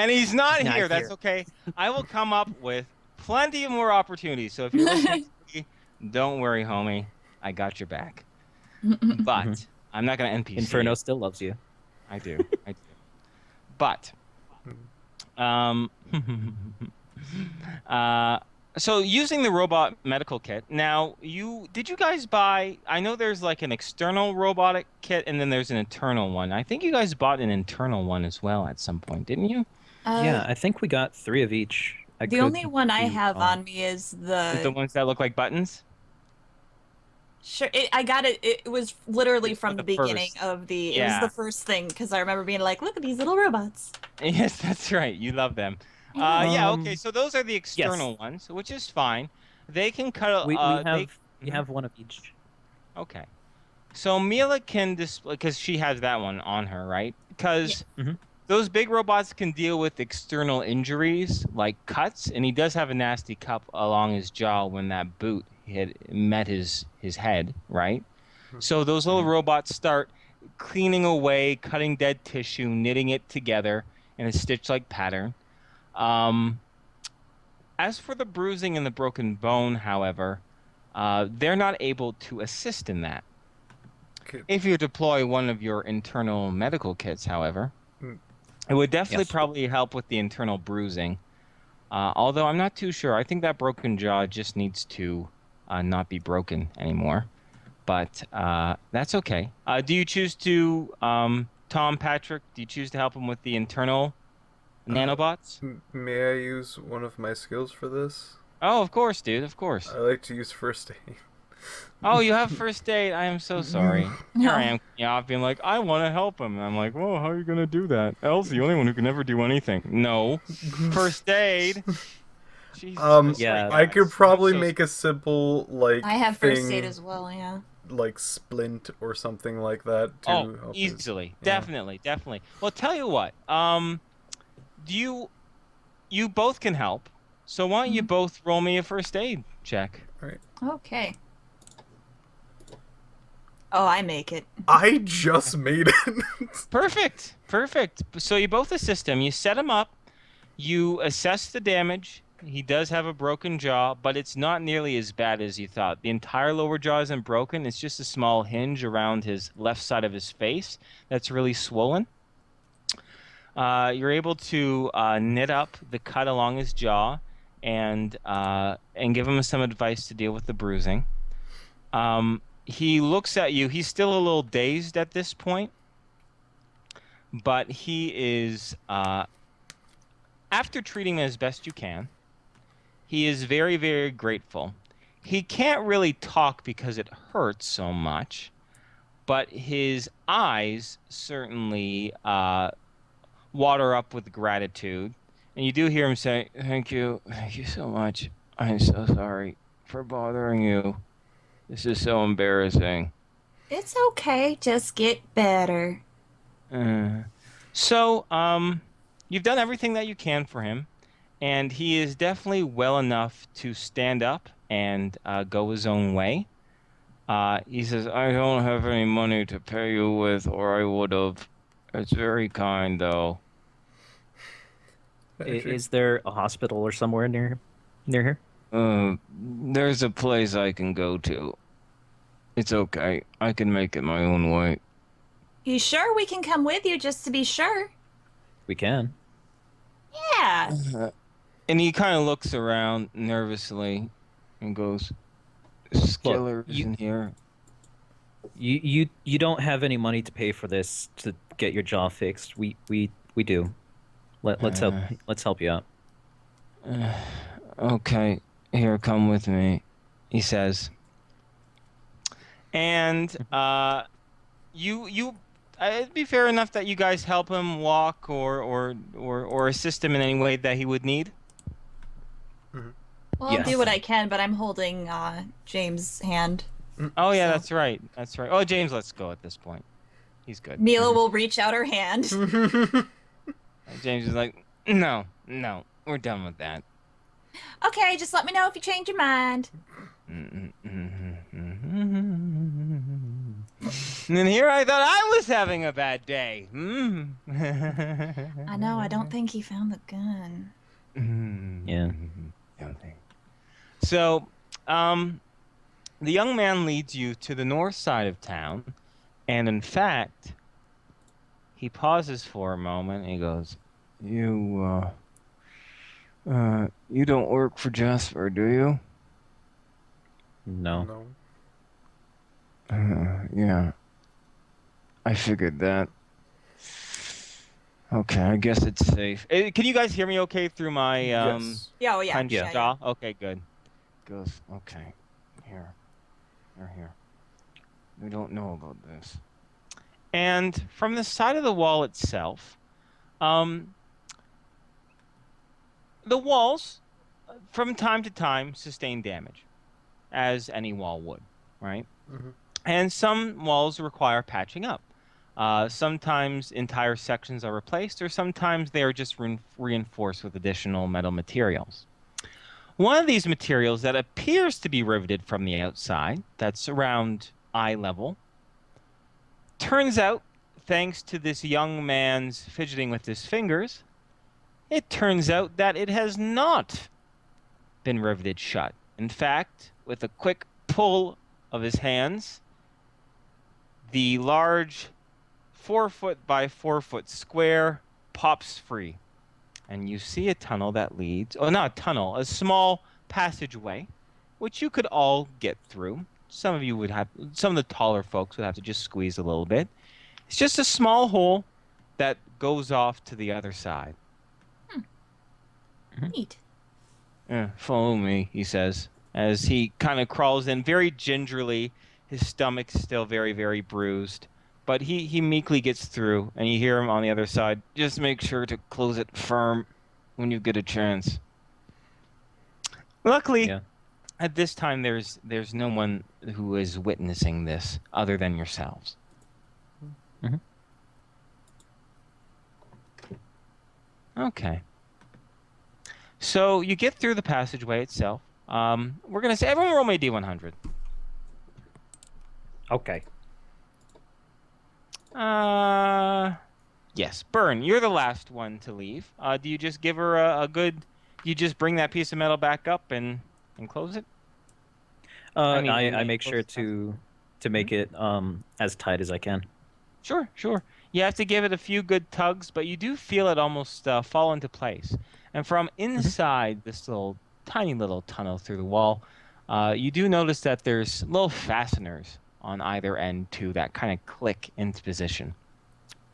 And he's not Not here. That's here. okay. I will come up with plenty of more opportunities. So if you're listening to me, don't worry, homie. I got your back. Mhm. But I'm not going to NPC Inferno you. still loves you. I do. I do. But um uh so using the robot medical kit. Now, did you guys buy, I know there's like an external robotic kit and then there's an internal one. I think you guys bought an internal one as well at some point, didn't you? Yeah, I think we got three of each. I The only could one I be have wrong. on me is The the ones that look like buttons? I got it. It was literally It's for from the the beginning first. of the. It was the Yeah. first thing because I remember being like, "Look at these little robots." Yes, that's right. You love them. I know. Yeah, okay. So those are the Yes, external ones, which is fine. They can cut. we They. have we Mhm. have one of each. Okay. So Mila can display because she has that one on her, right? Yeah. Because Hmm. those big robots can deal with external injuries like cuts, and he does have a nasty cut along his jaw when that boot had met his head, right? So those little Hmm. robots start cleaning away, cutting dead tissue, knitting it together in a stitch-like pattern. Um, as for the bruising and the broken bone, however, they're not able to assist in that. Okay. If you deploy one of your internal medical kits, however, Mm, it would definitely Yes. probably help with the internal bruising. Although I'm not too sure. I think that broken jaw just needs to not be broken anymore. But that's okay. Do you choose to, Tom Patrick, do you choose to help him with the internal Uh, nanobots? may I use one of my skills for this? Oh, of course, dude, of course. I like to use first aid. Oh, you have first aid. I am so sorry. Here I No. am, being like, I want to help him. And I'm like, well, how are you gonna do that? Elle's the only one who can never do anything. No, first aid. Jesus Yeah. I could Christ. I'm probably so make a simple like I have first aid thing, as well. Yeah. like splint or something like that to Oh, help his. easily, Yeah. definitely, definitely. Well, tell you what. Do you both can help? So why don't you Mhm. both roll me a first aid check? All right. Okay. Oh, I make it. I just made it. Perfect, perfect. So you both assist him. You set him up. You assess the damage. He does have a broken jaw, but it's not nearly as bad as you thought. The entire lower jaw isn't broken. It's just a small hinge around his left side of his face that's really swollen. You're able to knit up the cut along his jaw and give him some advice to deal with the bruising. He looks at you. He's still a little dazed at this point, but he is after treating him as best you can. He is very, very grateful. He can't really talk because it hurts so much, but his eyes certainly water up with gratitude. And you do hear him say, thank you so much. I'm so sorry for bothering you. This is so embarrassing. It's okay. Just get better. Uh, so, you've done everything that you can for him, and he is definitely well enough to stand up and go his own way. He says, I don't have any money to pay you with, or I would have. It's very kind, though. Patrick, Is there a hospital or somewhere near here? There's a place I can go to. It's okay. I can make it my own way. You sure we can come with you just to be sure? We can. Yeah. And he kind of looks around nervously and goes, Look, Skiller's you in here. you don't have any money to pay for this to get your jaw fixed. We do. Uh, Let's help you out. okay, here, come with me, he says. And it'd be fair enough that you guys help him walk or assist him in any way that he would need. Well, I'll Yes. do what I can, but I'm holding James' hand. Oh yeah, So- that's right. That's right. Oh, James, let's go at this point. He's good. Mila will reach out her hand. James is like, no, no, we're done with that. Okay, just let me know if you change your mind. And then here I thought I was having a bad day. I know. I don't think he found the gun. Yeah. Okay. So, the young man leads you to the north side of town, and in fact, he pauses for a moment and he goes, "You don't work for Jasper, do you?" No. No. Yeah. I figured that. Okay, I guess it's safe. Can you guys hear me okay through my Yes. Yeah, oh, yeah. clenched Yeah. jaw? Okay, good. Goes, okay. Here. Here. We don't know about this. And from the side of the wall itself, the walls, from time to time, sustain damage, as any wall would, right? Mhm. And some walls require patching up. Sometimes entire sections are replaced, or sometimes they are just reinforced with additional metal materials. One of these materials that appears to be riveted from the outside, that's around eye level, turns out, thanks to this young man's fidgeting with his fingers, it turns out that it has not been riveted shut. In fact, with a quick pull of his hands, the large 4-foot by 4-foot square pops free. And you see a tunnel that leads, oh, not a tunnel, a small passageway, which you could all get through. Some of you would have, some of the taller folks would have to just squeeze a little bit. It's just a small hole that goes off to the other side. Neat. Follow me, he says, as he kind of crawls in very gingerly. His stomach's still very, very bruised. But he meekly gets through, and you hear him on the other side. Just make sure to close it firm when you get a chance. Luckily, Yeah. at this time, there's no one who is witnessing this other than yourselves. Mhm. Okay. So you get through the passageway itself. We're going to say everyone roll me a D100. Okay. Yes. Burn, you're the last one to leave. Do you just give her a good... You just bring that piece of metal back up and close it? I, mean, I, like, make sure close to make it as tight as I can. Sure. You have to give it a few good tugs, but you do feel it almost fall into place. And from inside this tiny little tunnel through the wall, you do notice that there's little fasteners on either end too that kind of click into position.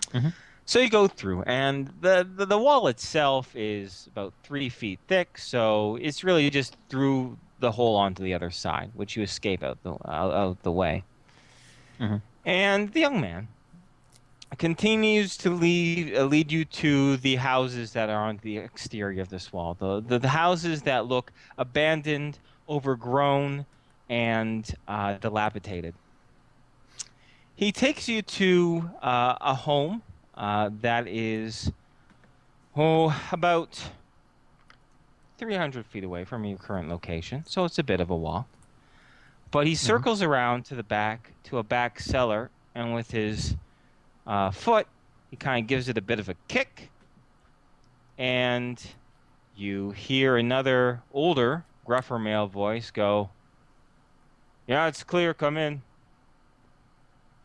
Mhm. So you go through, and the wall itself is about 3 feet thick, so it's really just through the hole onto the other side, which you escape out the way. Mhm. And the young man continues to lead you to the houses that are on the exterior of this wall. The houses that look abandoned, overgrown, and dilapidated. He takes you to a home that is about 300 feet away from your current location, so it's a bit of a walk. But he circles around to the back, to a back cellar, and with his foot, he kind of gives it a bit of a kick, and you hear another older, gruffer male voice go, "Yeah, it's clear, come in."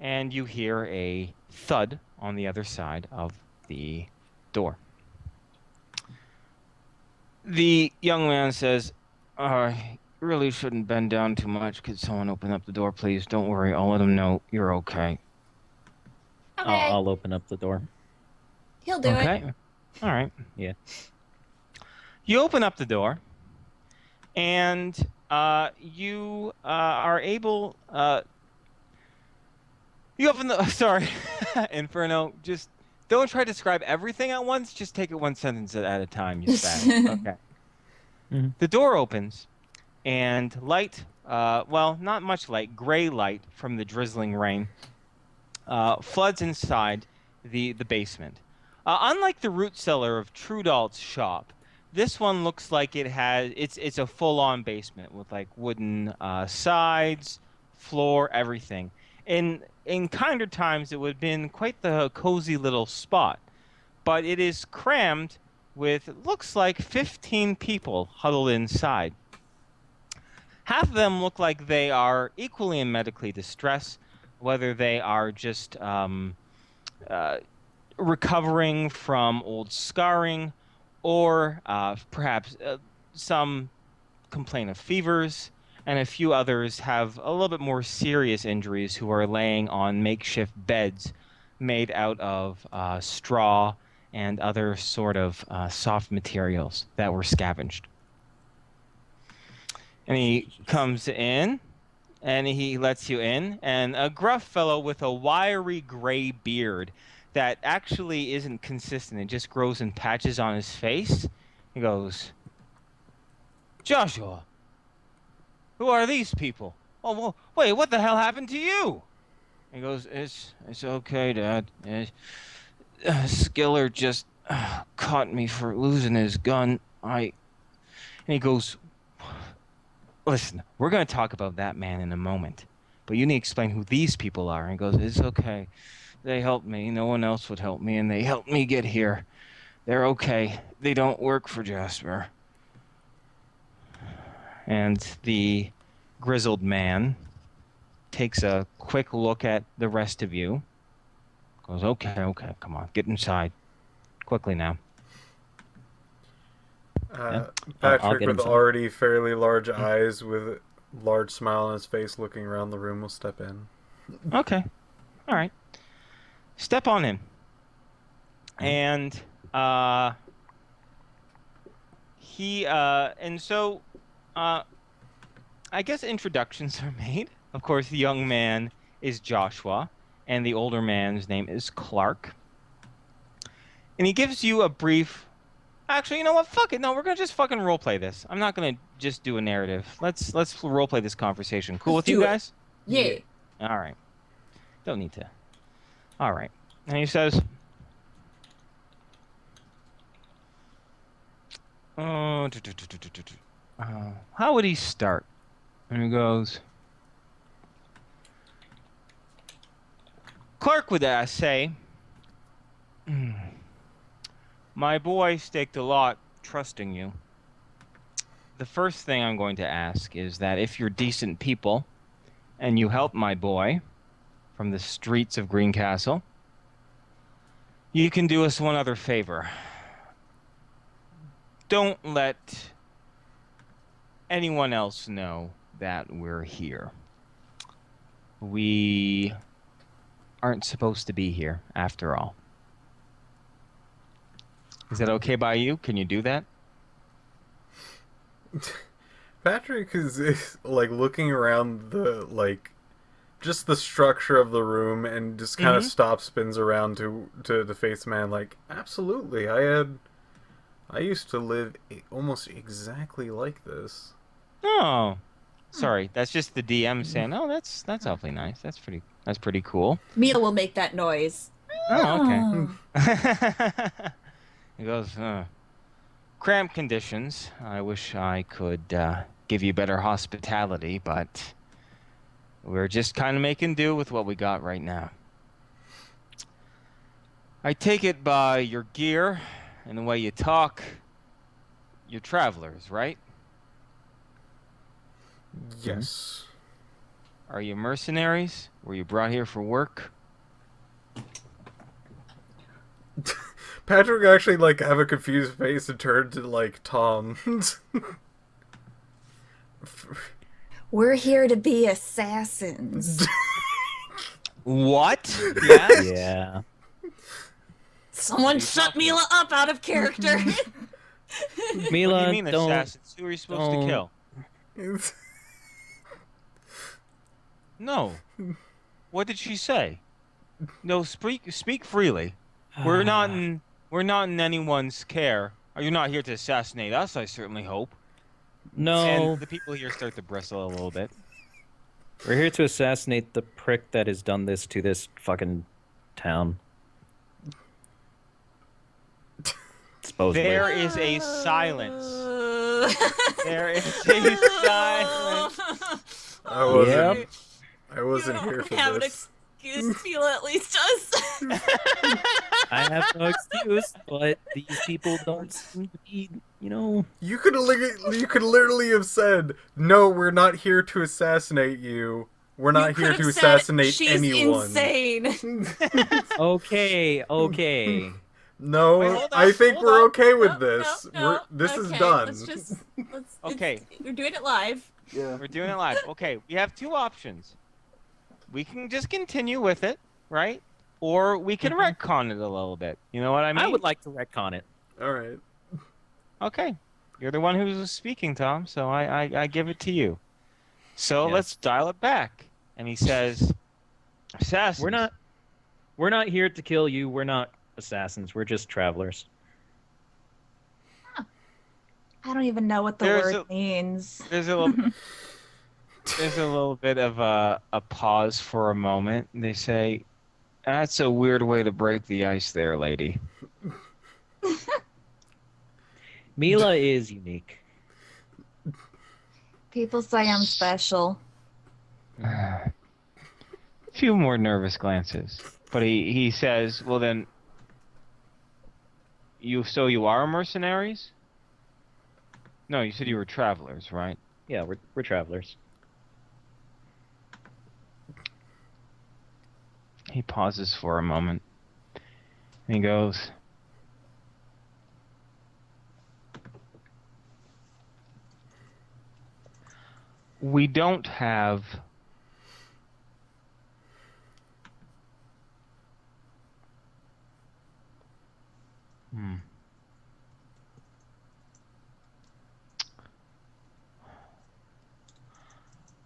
And you hear a thud on the other side of the door. The young man says, really shouldn't bend down too much. Could someone open up the door, please? Don't worry, I'll let him know you're okay." Okay. I'll open up the door. He'll do it. Okay. All right. Yeah. You open up the door, and you are able. You open the. Sorry, Inferno. Just don't try to describe everything at once. Just take it one sentence at a time. You said. Okay. Mhm. The door opens, and light. Well, not much light. Gray light from the drizzling rain floods inside the basement. Unlike the root cellar of Trudalt's shop, this one looks like it's a full-on basement with like wooden sides, floor, everything. in kinder times, it would have been quite the cozy little spot. But it is crammed with, it looks like 15 people huddled inside. Half of them look like they are equally in medically distress, whether they are just recovering from old scarring, or perhaps some complain of fevers, and a few others have a little bit more serious injuries who are laying on makeshift beds made out of straw and other sort of soft materials that were scavenged. And he comes in, and he lets you in, and a gruff fellow with a wiry gray beard that actually isn't consistent. It just grows in patches on his face. He goes, "Joshua, who are these people? Oh, well, wait, what the hell happened to you?" He goes, It's okay, Dad. Skiller just caught me for losing his gun. And he goes, "Listen, we're going to talk about that man in a moment, but you need to explain who these people are." And he goes, "It's okay. They helped me. No one else would help me, and they helped me get here. They're okay. They don't work for Jasper." And the grizzled man takes a quick look at the rest of you. Goes, okay, come on, get inside. Quickly now. I'll Patrick, get with inside. already fairly large eyes, with a large smile on his face, looking around the room, will step in. Okay. All right. Step on in. And I guess introductions are made. Of course, the young man is Joshua, and the older man's name is Clark. And he gives you a brief... Actually, you know what? Fuck it. No, we're going to just fucking roleplay this. I'm not going to just do a narrative. Let's roleplay this conversation. Cool with Let's you do it. guys? Yeah. All right. Don't need to. All right. And he says... how would he start? And he goes... Clark would say, "My boy staked a lot trusting you. The first thing I'm going to ask is that if you're decent people and you help my boy from the streets of Greencastle, you can do us one other favor. Don't let anyone else know that we're here. We aren't supposed to be here, after all. Is that okay by you? Can you do that?" Patrick is like looking around the just the structure of the room, and just kind of spins around to the face man like, "Absolutely, I used to live almost exactly like this." Oh, sorry. That's just the DM saying, "Oh, that's awfully nice. That's pretty cool." Mila will make that noise. Oh, okay. He goes, "Cramped conditions. I wish I could give you better hospitality, but we're just kind of making do with what we got right now. I take it by your gear and the way you talk, you're travelers, right? Yes. Are you mercenaries? Were you brought here for work?" Patrick actually have a confused face and turn to Tom. We're here to be assassins. What? Yes? Yeah. Someone shut Mila up out of character. Mila, What do you mean don't. assassins? Who are you supposed to kill? No. What did she say? No, speak freely. We're not in anyone's care. Are you not here to assassinate us? I certainly hope. No, And the people here start to bristle a little bit. we're here to assassinate the prick that has done this to this fucking town. Supposedly. There is a silence. There is a silence. I wasn't Yep. I wasn't you here don't for have this. an excuse, Fila, at least us. I have no excuse, but these people don't seem to be, You could literally have said, "No, we're not here to assassinate you. We're not here could to have said, assassinate she's anyone." insane. Okay. No, Wait, hold I on, think hold we're on. okay with No, this. no, This is okay, done. let's Okay. we're doing it live. Yeah. We're doing it live. Okay, we have two options. We can just continue with it, right? Or we can retcon it a little bit. You know what I mean? I would like to retcon it. All right. Okay. You're the one who's speaking, Tom, so I give it to you. So Yes. let's dial it back. And he says, assassins. We're not here to kill you. We're not assassins. We're just travelers. I don't even know what the There's word means. There's a little bit of a pause for a moment. They say, that's a weird way to break the ice there, lady. Mila is unique. People say I'm special. A few more nervous glances. But he says, well then, you are mercenaries? No, you said you were travelers, right? Yeah, we're travelers. He pauses for a moment. And he goes, we don't have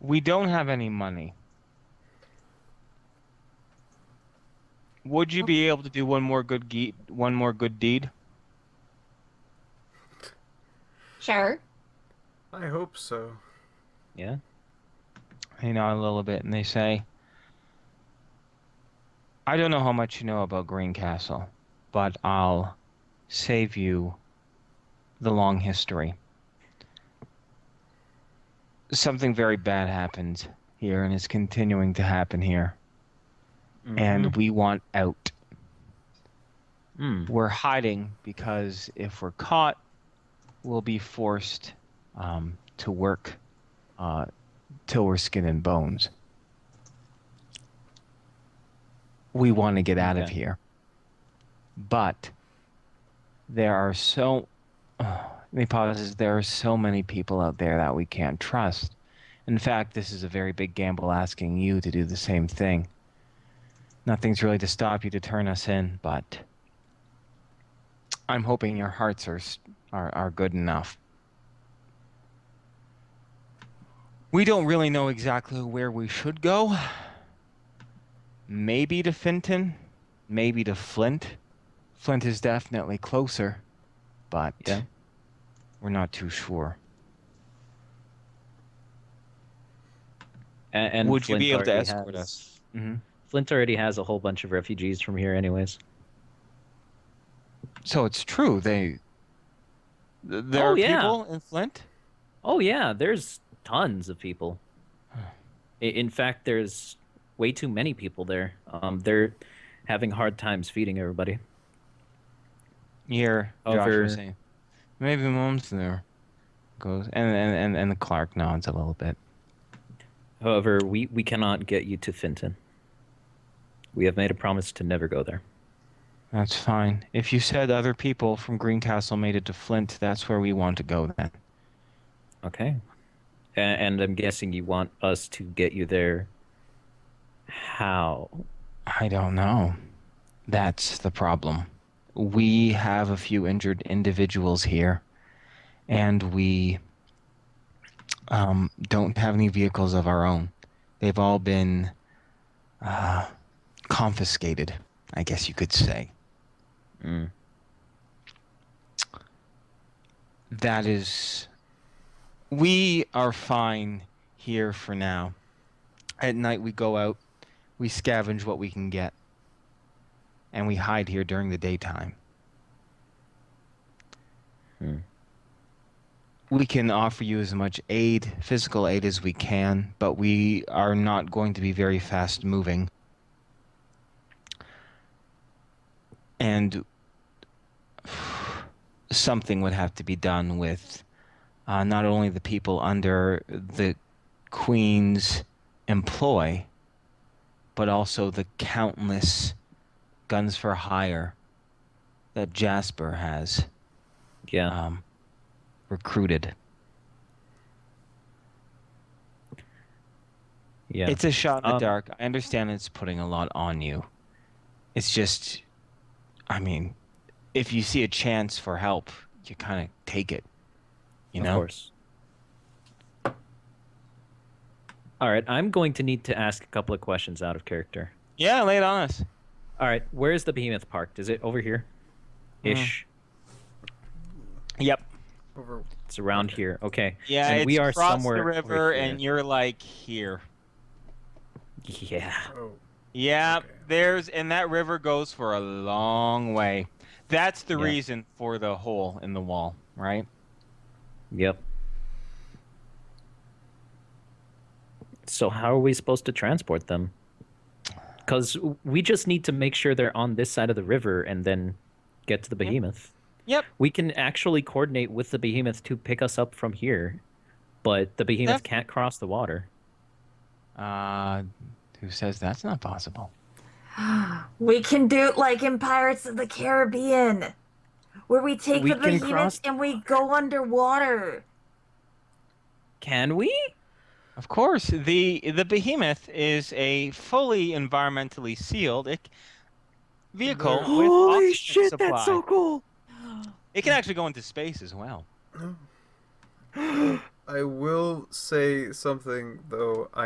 we don't have any money. Would you be able to do one more good deed? Sure. I hope so. Yeah. They nod a little bit and they say, I don't know how much you know about Greencastle, but I'll save you the long history. Something very bad happened here and is continuing to happen here. And we want out. We're hiding because if we're caught, we'll be forced to work till we're skin and bones. We want to get out of here. But there are he pauses, there are so many people out there that we can't trust. In fact, this is a very big gamble asking you to do the same thing. Nothing's really to stop you to turn us in, but I'm hoping your hearts are good enough. We don't really know exactly where we should go. Maybe to Finton, maybe to Flint. Flint is definitely closer, but we're not too sure. And would Flint you be able to already escort has- us? Mm-hmm. Flint already has a whole bunch of refugees from here anyways. So it's true. There are people in Flint? Oh yeah, there's tons of people. In fact, there's way too many people there. They're having hard times feeding everybody. Here, Joshua saying, maybe Mom's there. Goes and the Clark nods a little bit. However, we cannot get you to Finton. We have made a promise to never go there. That's fine. If you said other people from Greencastle made it to Flint, that's where we want to go then. Okay. And I'm guessing you want us to get you there. How? I don't know. That's the problem. We have a few injured individuals here, and we don't have any vehicles of our own. They've all been confiscated, I guess you could say. That is... We are fine here for now. At night we go out, we scavenge what we can get, and we hide here during the daytime. we can offer you as much aid, physical aid as we can, but we are not going to be very fast moving. And something would have to be done with not only the people under the Queen's employ, but also the countless guns for hire that Jasper has Yeah. recruited. Yeah. It's a shot in the Um, dark. I understand it's putting a lot on you. It's just, I mean, if you see a chance for help, you kind of take it. You Of know? course. All right, I'm going to need to ask a couple of questions out of character. Yeah, lay it on us. All right, where's the behemoth parked? Is it over here? Ish. Yep. Over. It's around here. Okay. Yeah, and it's we are across somewhere the over river, here. and you're like here. Yeah. Oh. Yeah, Okay. and that river goes for a long way. That's the Yeah. reason for the hole in the wall, right? Yep. So how are we supposed to transport them? Because we just need to make sure they're on this side of the river and then get to the behemoth. Yep. We can actually coordinate with the behemoth to pick us up from here, but the behemoth Yep. can't cross the water. Who says that's not possible? We can do it like in Pirates of the Caribbean, where we take We the can behemoth cross- and we go underwater. Can we? Of course, the behemoth is a fully environmentally sealed vehicle with oxygen supply. cool! It can actually go into space as well. I will say something though. I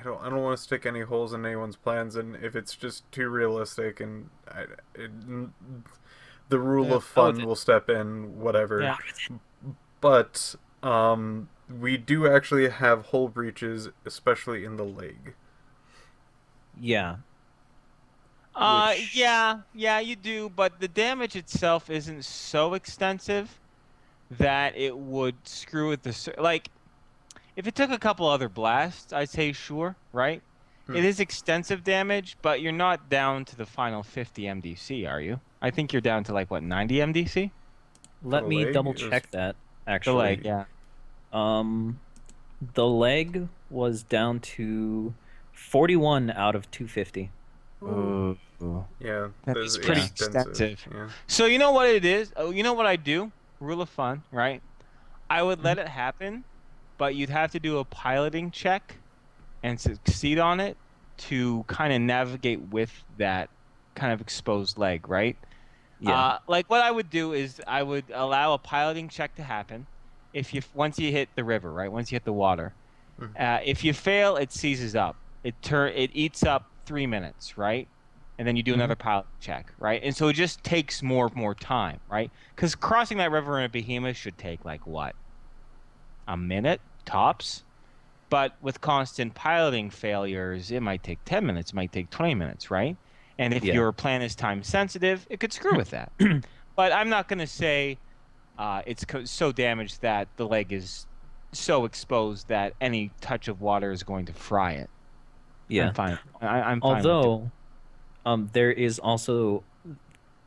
don't want to stick any holes in anyone's plans, and if it's just too realistic, and the rule Yeah. of fun Oh, will step in. Whatever. Yeah. But we do actually have hull breaches, especially in the leg. Yeah. Which- Yeah, you do, but the damage itself isn't so extensive that it would screw with like, if it took a couple other blasts, I'd say sure, right? It is extensive damage, but you're not down to the final 50 MDC, are you? I think you're down to like, what, 90 MDC? Let the me leg double is- check that, The actually. leg, yeah. The leg was down to 41 out of 250. Ooh. Yeah, That's that's pretty extensive. Yeah. So you know what it is? Oh, you know what I do? Rule of fun, right? I would let it happen, but you'd have to do a piloting check and succeed on it to kind of navigate with that kind of exposed leg, right? Yeah. Like what I would do is I would allow a piloting check to happen once you hit the river, right? Once you hit the water. If you fail, it seizes up. It eats up 3 minutes, right? And then you do another pilot check, right? And so it just takes more time, right? Because crossing that river in a behemoth should take like what? A minute tops. But with constant piloting failures, it might take 10 minutes, it might take 20 minutes, right? And if Yeah. your plan is time sensitive, it could screw with that. But I'm not going to say it's so damaged that the leg is so exposed that any touch of water is going to fry it. Yeah. I'm fine. I'm fine with it. Although, there is also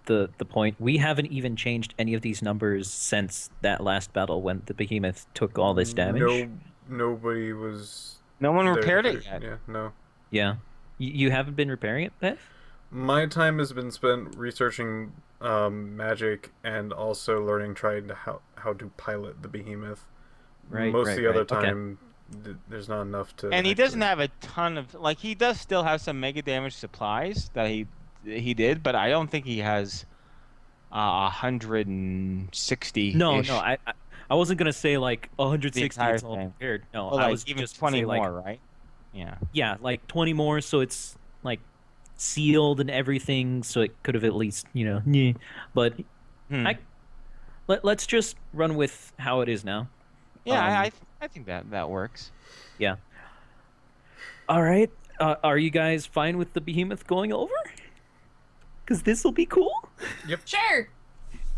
the point, we haven't even changed any of these numbers since that last battle when the behemoth took all this damage. No, nobody was. No one there repaired for- it yet. Yeah, no. Yeah. You haven't been repairing it, Beth? My time has been spent researching magic and also learning trying to how to pilot the behemoth. Right, Most of the other okay. time, there's not enough to. And he doesn't actually- have a ton of he does still have some mega damage supplies that he did, but I don't think he has 160. No, I wasn't gonna say like 160 entire it's all thing. prepared. No, Well, I like, was even just 20 say, like, more, right? Yeah. Yeah, like 20 more, so it's like sealed and everything, so it could have at least, but let's just run with how it is now. Yeah, I think that works. Yeah. All right. Are you guys fine with the behemoth going over? Because this will be cool. Sure.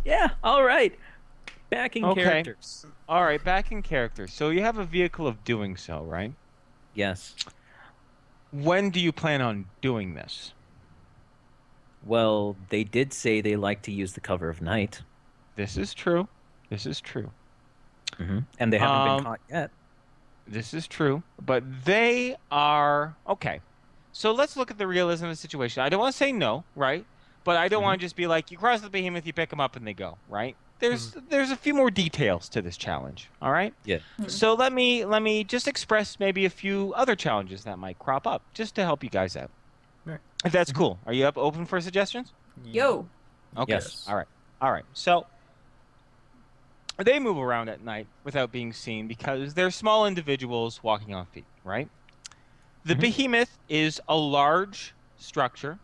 Yeah. All right. Backing Okay. characters. All right, back in character. So you have a vehicle of doing so, right? Yes. When do you plan on doing this? Well, they did say they like to use the cover of night. This is true. This is true. And they haven't been Um, caught yet. This is true. But they are okay. So let's look at the realism of the situation. I don't want to say no, right? But I don't want to just be like, you cross the behemoth, you pick them up, and they go, right? There's a few more details to this challenge. All right. Yeah. So let me just express maybe a few other challenges that might crop up, just to help you guys out. Right. If that's cool. Are you open for suggestions? Yo. Okay. Yes. All right. All right. So they move around at night without being seen because they're small individuals walking on feet, right? The behemoth is a large structure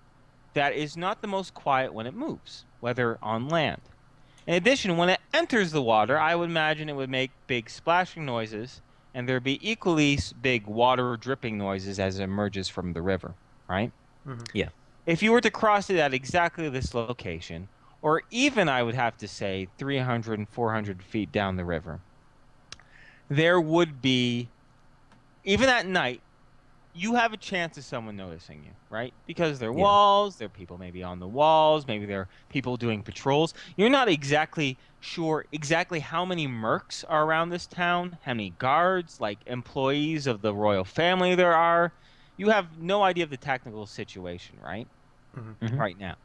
that is not the most quiet when it moves, whether on land. In addition, when it enters the water, I would imagine it would make big splashing noises, and there'd be equally big water dripping noises as it emerges from the river, right? Yeah. If you were to cross it at exactly this location, or even I would have to say 300 and 400 feet down the river, there would be, even at night, you have a chance of someone noticing you, right? Because there are walls, there are people maybe on the walls, maybe there are people doing patrols. You're not exactly sure exactly how many mercs are around this town, how many guards, like employees of the royal family there are. You have no idea of the technical situation, right? Right now.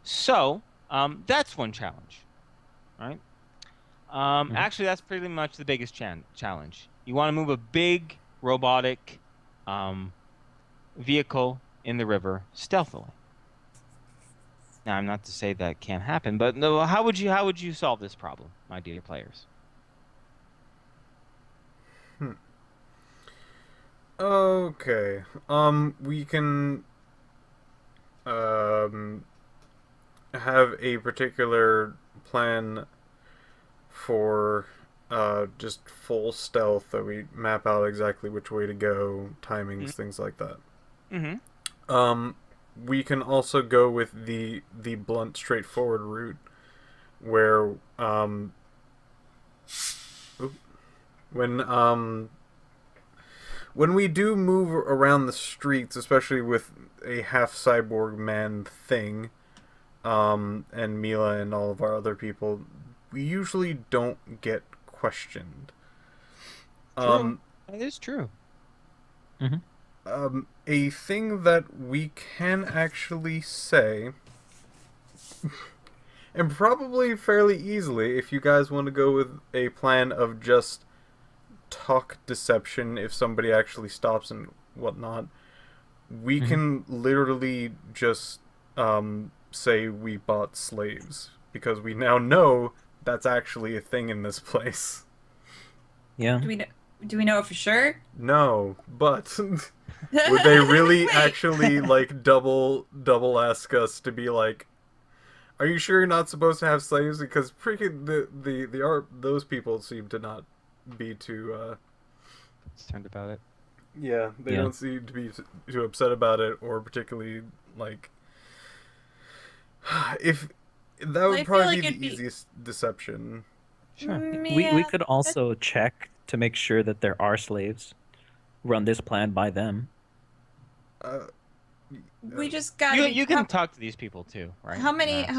So, that's one challenge, right? Actually, that's pretty much the biggest challenge. You want to move a big robotic vehicle in the river stealthily. Now, I'm not to say that can't happen, but no, how would you solve this problem, my dear players? Okay. We can have a particular plan for just full stealth that we map out exactly which way to go, timings, things like that. We can also go with the blunt, straightforward route where when we do move around the streets, especially with a half cyborg man thing, and Mila and all of our other people, we usually don't get questioned. True. That is true. A thing that we can actually say, and probably fairly easily, if you guys want to go with a plan of just talk deception if somebody actually stops and whatnot, we can literally just say we bought slaves, because we now know that's actually a thing in this place. Yeah. Do we know it for sure? No, but would they really Wait. actually like double ask us to be like, are you sure you're not supposed to have slaves? Because freaking those people seem to not be too Concerned about it. yeah, they Yeah. don't seem to be too upset about it, or particularly like if that I would feel probably like be it'd the be- easiest deception. Sure. We could also check to make sure that there are slaves. Run this plan by them. We just got. You can talk to these people too, right? How many? Yes.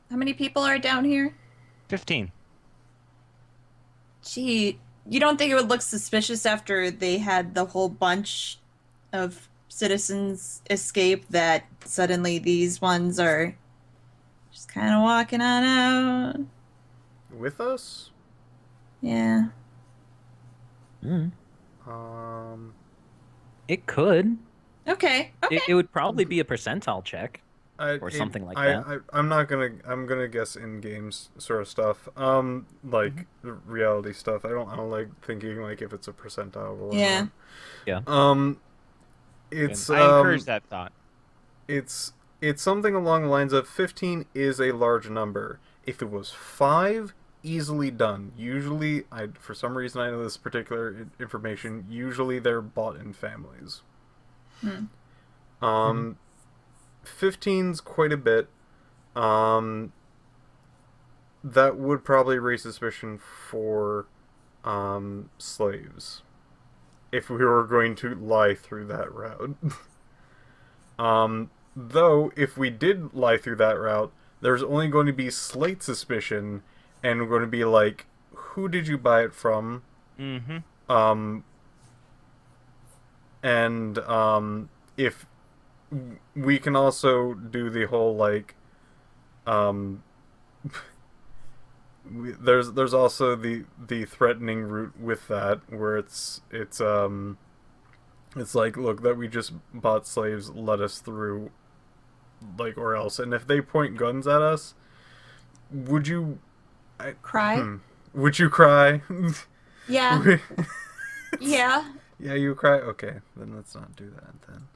How many people are down here? 15. Gee, you don't think it would look suspicious after they had the whole bunch of citizens escape that suddenly these ones are just kind of walking on out? With us? Yeah. It could. Okay. Okay. It would probably be a percentile check. Or something like that. I'm gonna guess in games sort of stuff. Like reality stuff. I don't like thinking like if it's a percentile or Yeah. Yeah. It's I encourage that thought. it's something along the lines of 15 is a large number. If it was 5, easily done. Usually, for some reason I know this particular information. Usually they're bought in families. 15's quite a bit. that would probably raise suspicion for slaves if we were going to lie through that route. Though, if we did lie through that route, there's only going to be slight suspicion, and we're going to be like, who did you buy it from? Mm-hmm. If we can also do the whole, like, there's also the threatening route with that, where it's like, look, that we just bought slaves, let us through, like, or else. And if they point guns at us, would you Cry? Would you cry? Yeah. Yeah. Yeah, you cry? Okay, then let's not do that then.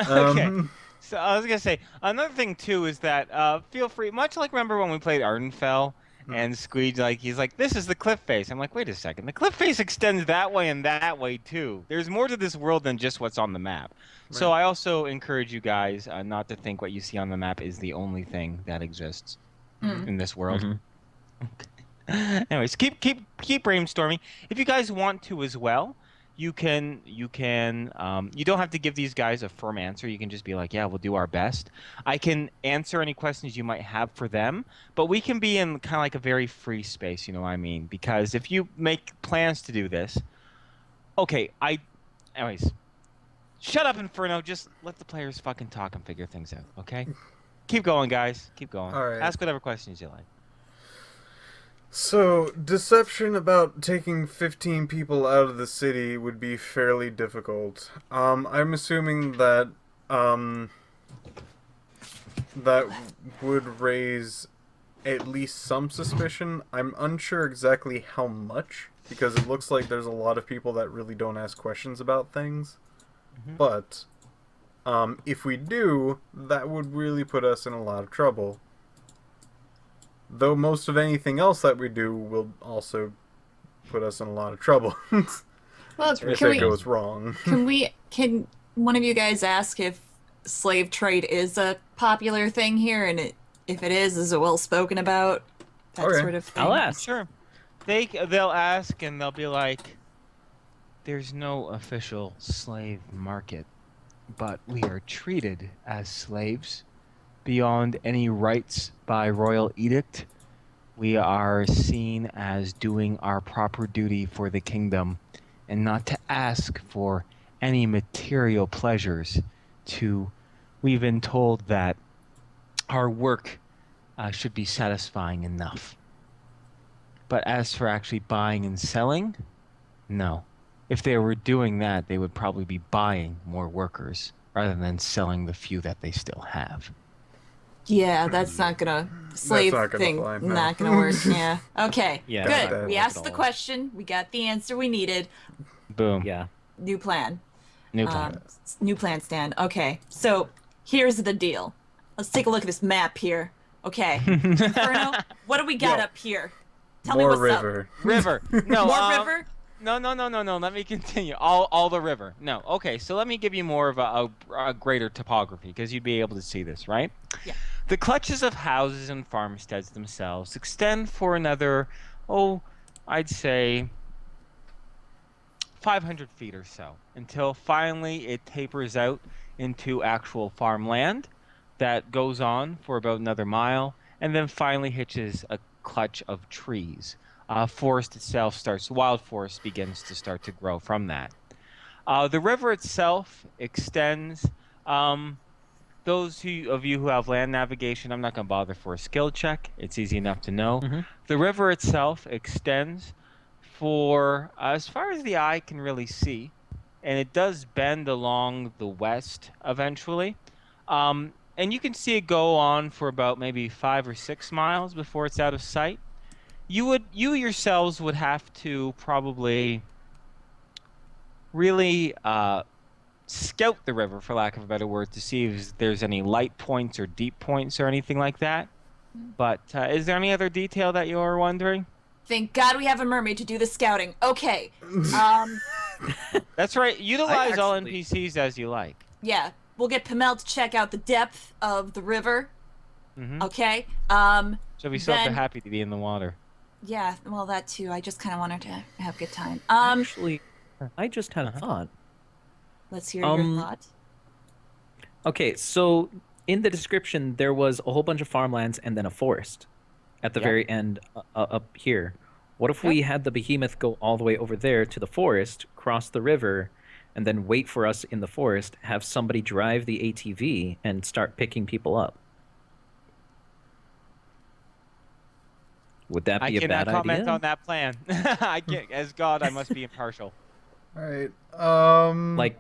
Okay. So I was gonna say another thing too is that feel free, much like remember when we played Ardenfell and Squeege, like he's like, this is the cliff face. I'm like, wait a second, the cliff face extends that way and that way too. There's more to this world than just what's on the map. Right. So I also encourage you guys not to think what you see on the map is the only thing that exists in this world. Okay. Anyways, keep brainstorming. If you guys want to as well, you can you don't have to give these guys a firm answer. You can just be like, yeah, we'll do our best. I can answer any questions you might have for them, but we can be in kind of like a very free space, you know what I mean? Because if you make plans to do this, okay, anyways, shut up, Inferno. Just let the players fucking talk and figure things out, okay? Keep going, guys. Keep going. All right. Ask whatever questions you like. So, deception about taking 15 people out of the city would be fairly difficult. I'm assuming that, that would raise at least some suspicion. I'm unsure exactly how much, because it looks like there's a lot of people that really don't ask questions about things. But, if we do, that would really put us in a lot of trouble. Though most of anything else that we do will also put us in a lot of trouble. Well, if it goes wrong. Can one of you guys ask if slave trade is a popular thing here, and if it is it well spoken about? That sort of thing. I'll ask. Sure. They'll ask and they'll be like, there's no official slave market, but we are treated as slaves. Beyond any rights by royal edict, we are seen as doing our proper duty for the kingdom and not to ask for any material pleasures. We've been told that our work should be satisfying enough. But as for actually buying and selling, no. If they were doing that, they would probably be buying more workers rather than selling the few that they still have. Yeah, that's not gonna slave thing. Fly, no. Not gonna work. Yeah. Okay. Yeah, good. We asked the question. We got the answer we needed. Boom. Yeah. New plan. New plan. New plan, Stan. Okay. So here's the deal. Let's take a look at this map here. Okay. Inferno, what do we got up here? Tell me what's river. up. River. No. More river? No. Let me continue. All the river. No. Okay. So let me give you more of a greater topography because you'd be able to see this, right? Yeah. The clutches of houses and farmsteads themselves extend for another, I'd say 500 feet or so, until finally it tapers out into actual farmland that goes on for about another mile, and then finally hitches a clutch of trees. Forest itself wild forest begins to start to grow from that. The river itself extends, those of you who have land navigation, I'm not going to bother for a skill check. It's easy enough to know. The river itself extends for as far as the eye can really see, and it does bend along the west eventually. And you can see it go on for about maybe 5 or 6 miles before it's out of sight. You yourselves would have to probably really scout the river, for lack of a better word, to see if there's any light points or deep points or anything like that. But is there any other detail that you're wondering? Thank God we have a mermaid to do the scouting. Okay. That's right. Utilize all NPCs as you like. Yeah. We'll get Pamel to check out the depth of the river. Okay. She'll be so Then- happy to be in the water. Yeah, well, that too. I just kind of wanted to have a good time. Actually, I just had a thought. Let's hear your um, thought. Okay, so in the description there was a whole bunch of farmlands and then a forest at the Yep. very end up here. What if we had the behemoth go all the way over there to the forest, cross the river, and then wait for us in the forest, have somebody drive the ATV and start picking people up? Would that I be a cannot bad comment idea? on that plan. I can't, as God, I must be impartial. All right. Like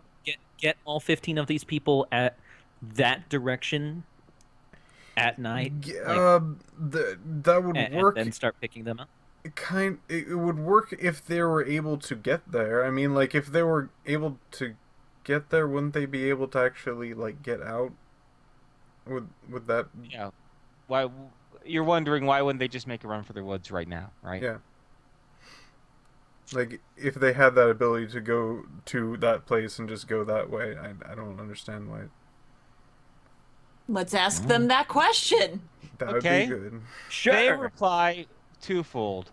get all 15 of these people at that direction at night, that would and work. then start picking them up. It would work if they were able to get there. I mean, like, if they were able to get there, wouldn't they be able to actually, like, get out? Would that... Yeah. Why? You're wondering why wouldn't they just make a run for the woods right now, right? Yeah. Like, if they had that ability to go to that place and just go that way, I don't understand why. Let's ask them that question. That Okay. would be good. They reply twofold.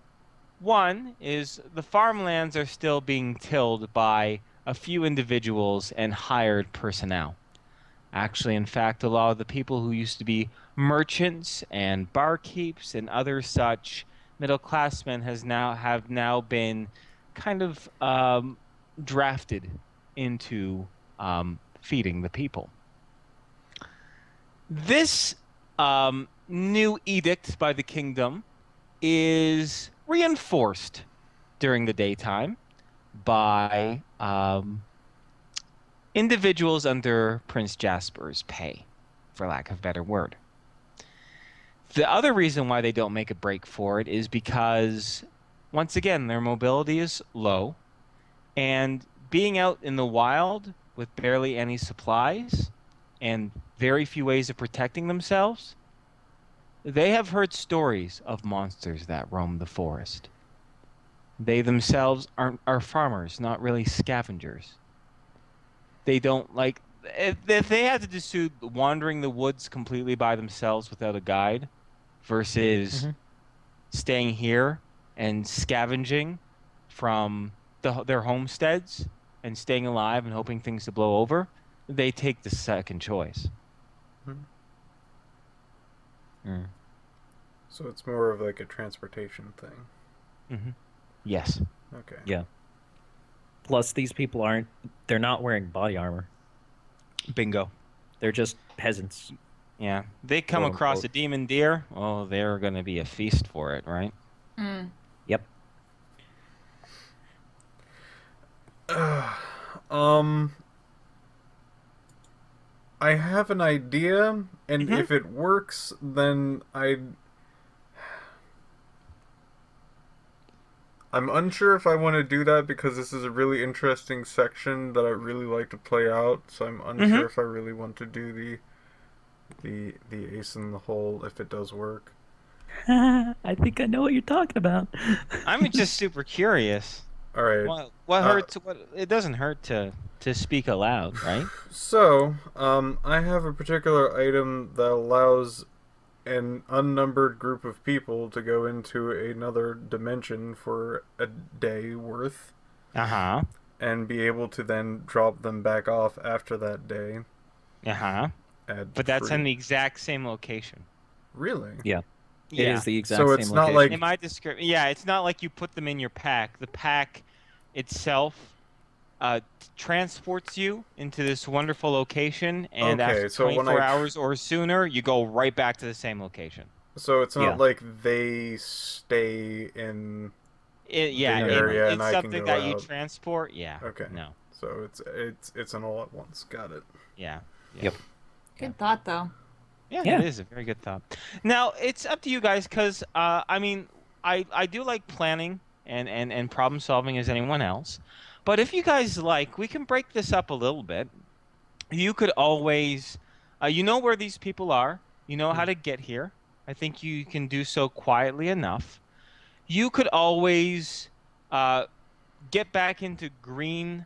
One is the farmlands are still being tilled by a few individuals and hired personnel. Actually, in fact, a lot of the people who used to be merchants and barkeeps and other such middle-classmen have now been kind of drafted into feeding the people. This new edict by the kingdom is reinforced during the daytime by individuals under Prince Jasper's pay, for lack of a better word. The other reason why they don't make a break for it is because, once again, their mobility is low, and being out in the wild with barely any supplies and very few ways of protecting themselves, they have heard stories of monsters that roam the forest. They themselves are farmers, not really scavengers. They don't like... If they had to do wandering the woods completely by themselves without a guide versus staying here and scavenging from their homesteads and staying alive and hoping things to blow over, they take the second choice. So it's more of like a transportation thing. Yes. Okay. Yeah. Plus, these people they're not wearing body armor. Bingo. They're just peasants. Yeah. They come Quote, across unquote. a demon deer, oh, they're going to be a feast for it, right? Yep. I have an idea, and if it works, then I'm unsure if I want to do that because this is a really interesting section that I really like to play out. So I'm unsure if I really want to do the ace in the hole if it does work. I think I know what you're talking about. I'm just super curious. All right. What hurts? It doesn't hurt to speak aloud, right? So, I have a particular item that allows an unnumbered group of people to go into another dimension for a day worth Uh-huh. and be able to then drop them back off after that day. Uh-huh. But that's free. in the exact same location. Really? Yeah. It Yeah. is the exact So same it's not location. like- In my description, yeah, it's not like you put them in your pack. The pack itself transports you into this wonderful location, and Okay, after so when 24 I- hours or sooner, you go right back to the same location. So it's not Yeah. like they stay in. Yeah, The area it's and I can something go that you out. transport. Yeah. Okay. No. So it's an all at once. Got it. Yeah. Yep. Good thought, though. Yeah, Yeah. it is a very good thought. Now, it's up to you guys because, I mean, I do like planning and problem solving as anyone else. But if you guys like, we can break this up a little bit. You could always, you know where these people are. You know how to get here. I think you can do so quietly enough. You could always get back into Green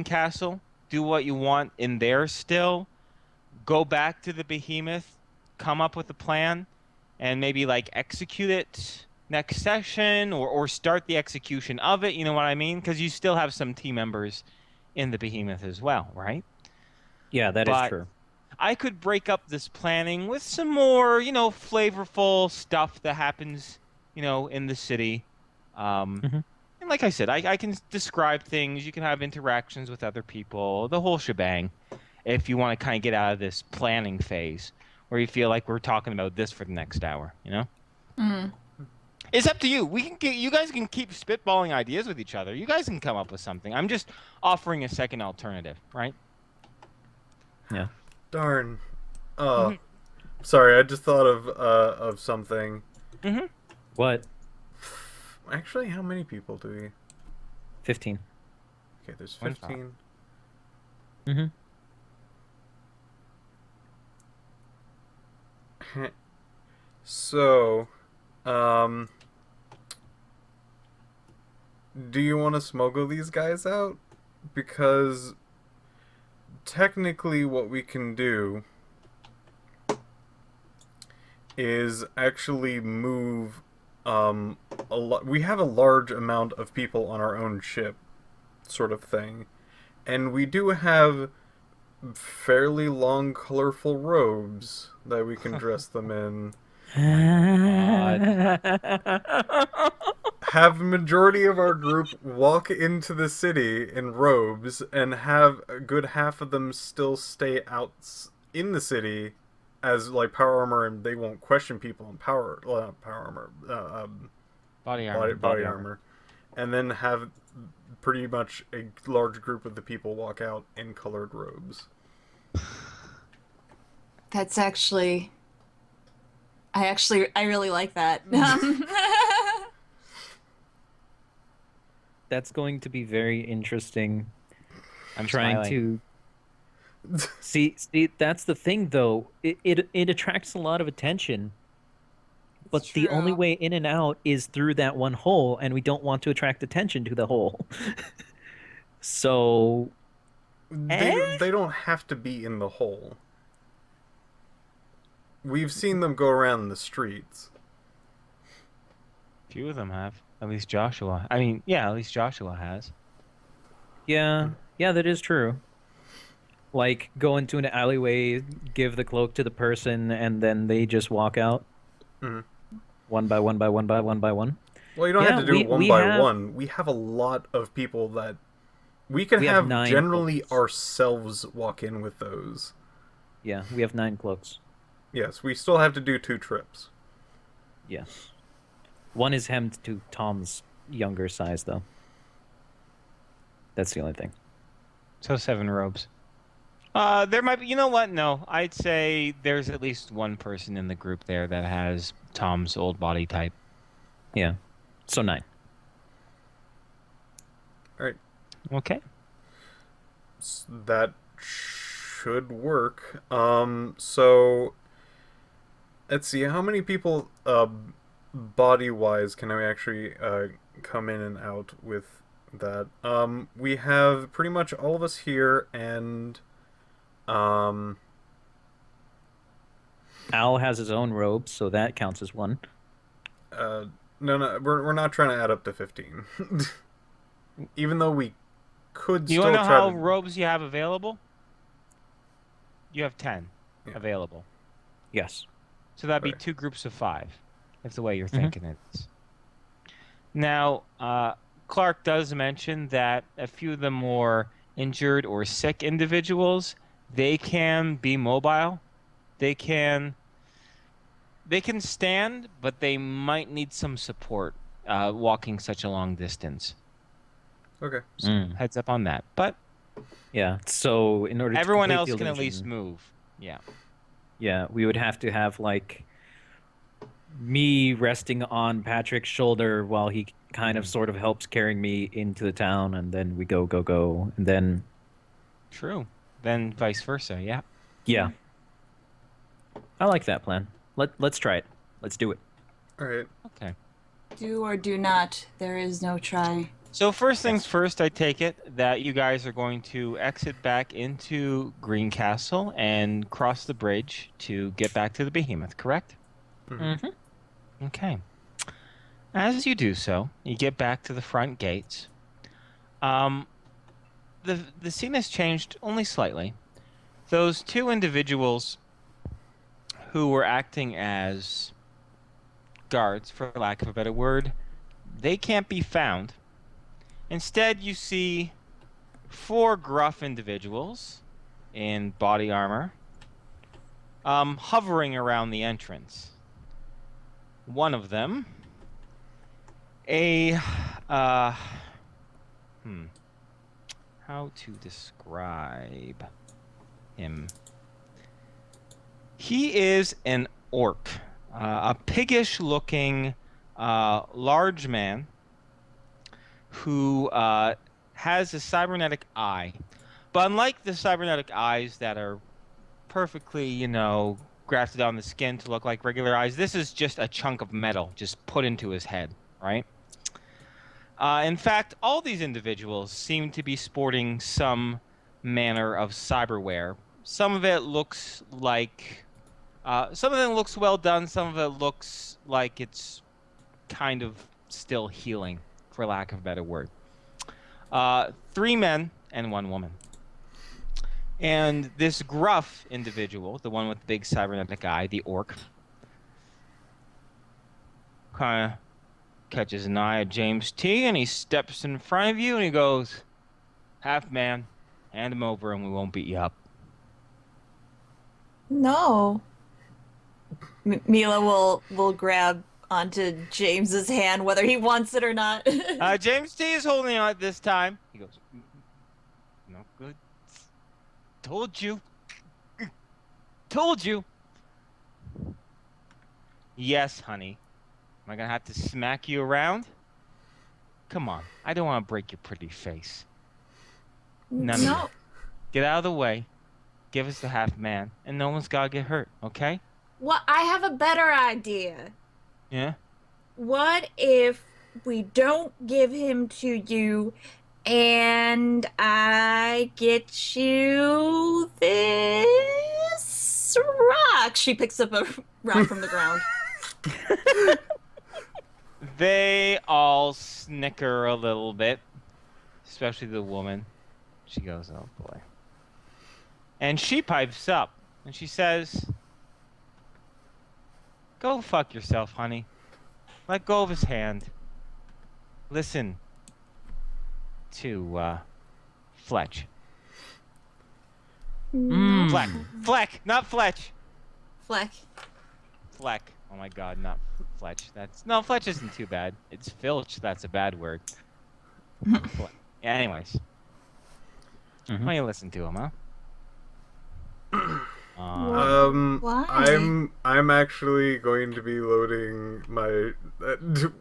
Castle, do what you want in there still, go back to the Behemoth, come up with a plan, and maybe like execute it next session or start the execution of it. You know what I mean? Because you still have some team members in the behemoth as well, right? Yeah, that is But true. I could break up this planning with some more, flavorful stuff that happens, in the city. Mhm. And like I said, I can describe things. You can have interactions with other people, the whole shebang, if you want to kind of get out of this planning phase where you feel like we're talking about this for the next hour, Mm. It's up to you. You guys can keep spitballing ideas with each other. You guys can come up with something. I'm just offering a second alternative, right? Yeah. Darn. Sorry, I just thought of something. Mm-hmm. What? Actually, how many people do we? 15. Okay, there's One 15. Mm-hmm. So, do you want to smuggle these guys out? Because technically what we can do is actually move we have a large amount of people on our own ship, sort of thing. And we do have fairly long, colorful robes that we can dress them in. Have the majority of our group walk into the city in robes, and have a good half of them still stay out in the city as like power armor, and they won't question people in power armor, Body armor. body armor, and then have pretty much a large group of the people walk out in colored robes. That's actually. I really like that. That's going to be very interesting. I'm Trying smiling. to see. That's the thing, though. It attracts a lot of attention. But the only true. way in and out is through that one hole, and we don't want to attract attention to the hole. So, They don't have to be in the hole. We've seen them go around the streets. Few of them have. At least Joshua. I mean, yeah, at least Joshua has. yeah, that is true. Like, go into an alleyway, give the cloak to the person, and then they just walk out. Mhm. One by one by one by one by one. Well, you don't have Yeah, to do we- it one we by have- one. We have a lot of people that we can We have have 9 generally cloaks. ourselves walk in with those. Yeah, we have 9 cloaks. Yes, we still have to do 2 trips. Yes. One is hemmed to Tom's younger size, though. That's the only thing. So 7 robes. There might be. You know what? No, I'd say there's at least one person in the group there that has Tom's old body type. Yeah. So 9. All right, Okay. that should work. So let's see, how many people, body-wise, can we actually come in and out with that? We have pretty much all of us here, and Al has his own robe, so that counts as 1. no, we're not trying to add up to 15. Even though we could You still want to know try how to... robes you have available? You have 10 Yeah. available. Yes. So that'd be Okay. 2 groups of 5, if the way you're Mhm. thinking it is. Now, Clark does mention that a few of the more injured or sick individuals, they can be mobile. They can stand, but they might need some support walking such a long distance. Okay. Mm. Heads up on that. But Yeah. So in order to everyone complete else the can at least illusion- move. Yeah. Yeah, we would have to have like me resting on Patrick's shoulder while he kind of sort of helps carrying me into the town, and then we go, and then True. Then vice versa. Yeah. yeah. I like that plan. Let's try it. Let's do it. All right. Okay. Do or do not. There is no try. So first things first, I take it that you guys are going to exit back into Greencastle and cross the bridge to get back to the Behemoth, correct? Mm-hmm. Okay. As you do so, you get back to the front gates. The scene has changed only slightly. Those two individuals who were acting as guards, for lack of a better word, they can't be found. Instead, you see four gruff individuals in body armor hovering around the entrance. One of them, how to describe him? He is an orc, a piggish-looking, large man who has a cybernetic eye. But unlike the cybernetic eyes that are perfectly, grafted on the skin to look like regular eyes, this is just a chunk of metal just put into his head, right? In fact, all these individuals seem to be sporting some manner of cyberware. Some of it looks like... some of it looks well done, some of it looks like it's kind of still healing, for lack of a better word. 3 men and 1 woman. And this gruff individual, the one with the big cybernetic eye, the orc, kind of catches an eye at James T, and he steps in front of you and he goes, "Half man, hand him over and we won't beat you up." No. Mila will grab onto James's hand, whether he wants it or not. James T is holding on this time. He goes, "No good. Told you. Told you." "Yes, honey. Am I gonna have to smack you around? Come on. I don't want to break your pretty face. None of you. Get out of the way. Give us the half man, and no one's gotta get hurt, okay?" Well, I have a better idea. Yeah? What if we don't give him to you and I get you this rock? She picks up a rock from the ground. They all snicker a little bit, especially the woman. She goes, "Oh boy." And she pipes up and she says, "Go fuck yourself, honey. Let go of his hand. Listen to Fletch." Fleck, not Fletch. Fleck. Fleck. Oh my god, not Fletch. No, Fletch isn't too bad. It's Filch, that's a bad word. Yeah, anyways. Why don't you listen to him, huh? Why? I'm actually going to be loading my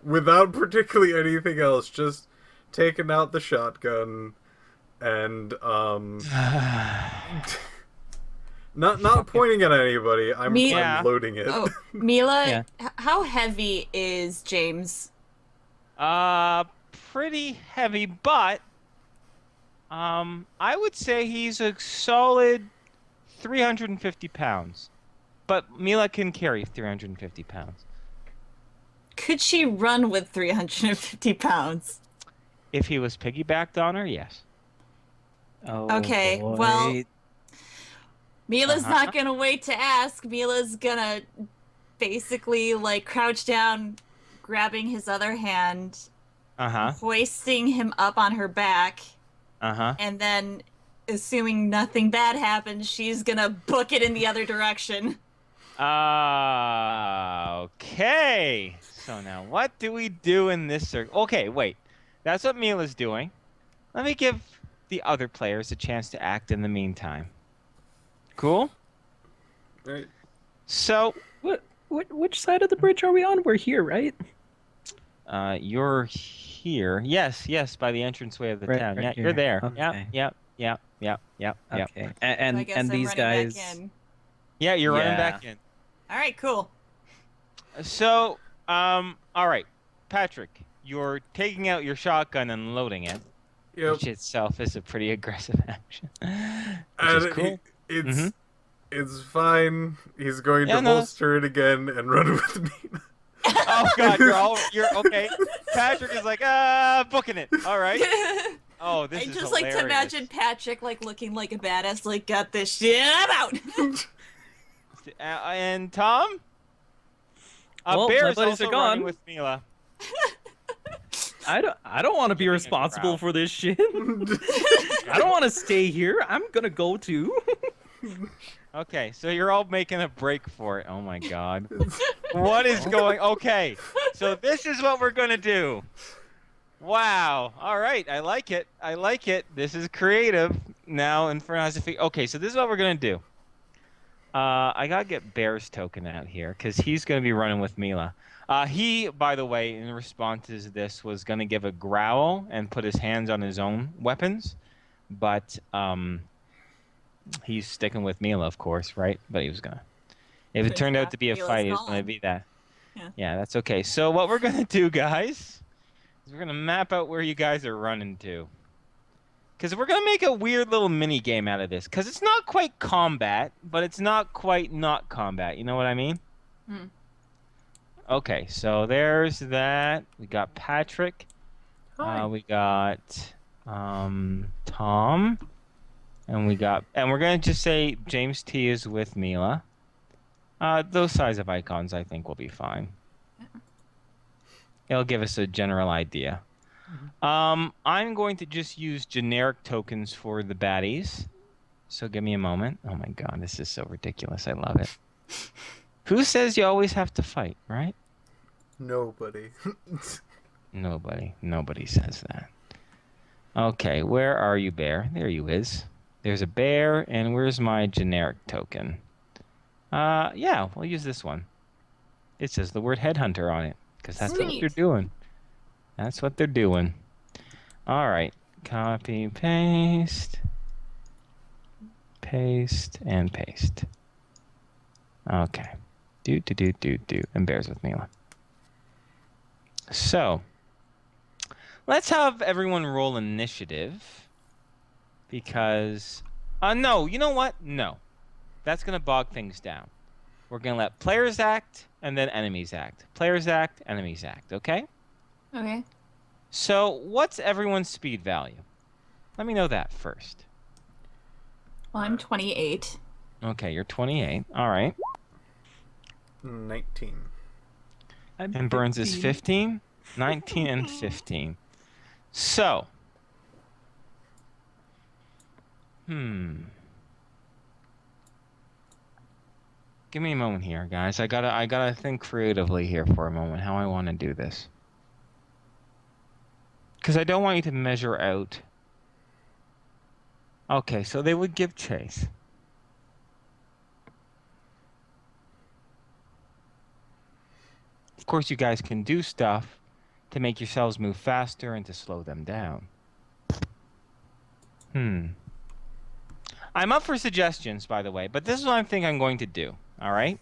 without particularly anything else, just taking out the shotgun and not pointing at anybody. I'm loading it. Oh, Mila, Yeah. How heavy is James? Pretty heavy, but I would say he's a solid 350 pounds. But Mila can carry 350 pounds. Could she run with 350 pounds? If he was piggybacked on her, yes. Oh, Okay, boy. well, Mila's not gonna wait to ask. Mila's gonna basically crouch down, grabbing his other hand, hoisting him up on her back, and then, assuming nothing bad happens, she's gonna book it in the other direction. Okay. So now, what do we do in this circle? Okay, wait. That's what Mila's doing. Let me give the other players a chance to act in the meantime. Cool? Right. So, Which side of the bridge are we on? We're here, right? you're here. Yes, by the entranceway of the Right- town. right Yeah, here. you're there. Okay. Yep. Okay. So I guess I'm these running guys. back in. Yeah, you're running Yeah. back in. All right, cool. So, all right, Patrick, you're taking out your shotgun and loading it, Yep. which itself is a pretty aggressive action, which And is cool. it's It's fine. He's going to holster it again and run with me. Oh God, you're okay. Patrick is like, booking it. All right. Oh, this is just hilarious. like to imagine Patrick like looking like a badass, like got this shit. I'm out. And Tom? Well, Bear my is buddies also are gone. running with Mila. I don't want to be responsible for this shit. I don't want to stay here. I'm gonna go too. Okay, so you're all making a break for it. Oh my God. What is going? Okay, so this is what we're gonna do. Wow. All right, I like it. I like it. This is creative. Now Inferno has to figure. Okay, so this is what we're gonna do. I gotta get Bear's token out here because he's gonna be running with Mila. He, by the way, in response to this, was gonna give a growl and put his hands on his own weapons, but he's sticking with Mila, of course, right? But he was gonna. If it turned out to be a fight, it was gonna be that. Yeah, that's okay. So what we're gonna do, guys, is we're gonna map out where you guys are running to. Because we're going to make a weird little mini game out of this. Because it's not quite combat, but it's not quite not combat. You know what I mean? Okay, so there's that. We got Patrick. We got Tom. And we're going to just say James T is with Mila. Those size of icons, I think, will be fine. It'll give us a general idea. I'm going to just use generic tokens for the baddies. So give me a moment. Oh my God, this is so ridiculous. I love it. Who says you always have to fight, right? Nobody. Nobody says that. Okay, where are you, Bear? There you is. There's a bear, and where's my generic token? Yeah, we'll use this one. It says the word headhunter on it, because that's what they're doing. That's what they're doing. All right. Copy, paste. Paste, and paste. Okay. Do. And Bear's with Mila. So, let's have everyone roll initiative. Because... no, you know what? No. That's going to bog things down. We're going to let players act, and then enemies act. Players act, enemies act. Okay? Okay. So, what's everyone's speed value? Let me know that first. Well, I'm 28. Okay, you're 28. All right. 19. And Burns is 15? 19 and 15. So. Give me a moment here, guys. I gotta think creatively here for a moment how I want to do this. Because I don't want you to measure out. Okay, so they would give chase. Of course, you guys can do stuff to make yourselves move faster and to slow them down. I'm up for suggestions, by the way, but this is what I think I'm going to do. All right?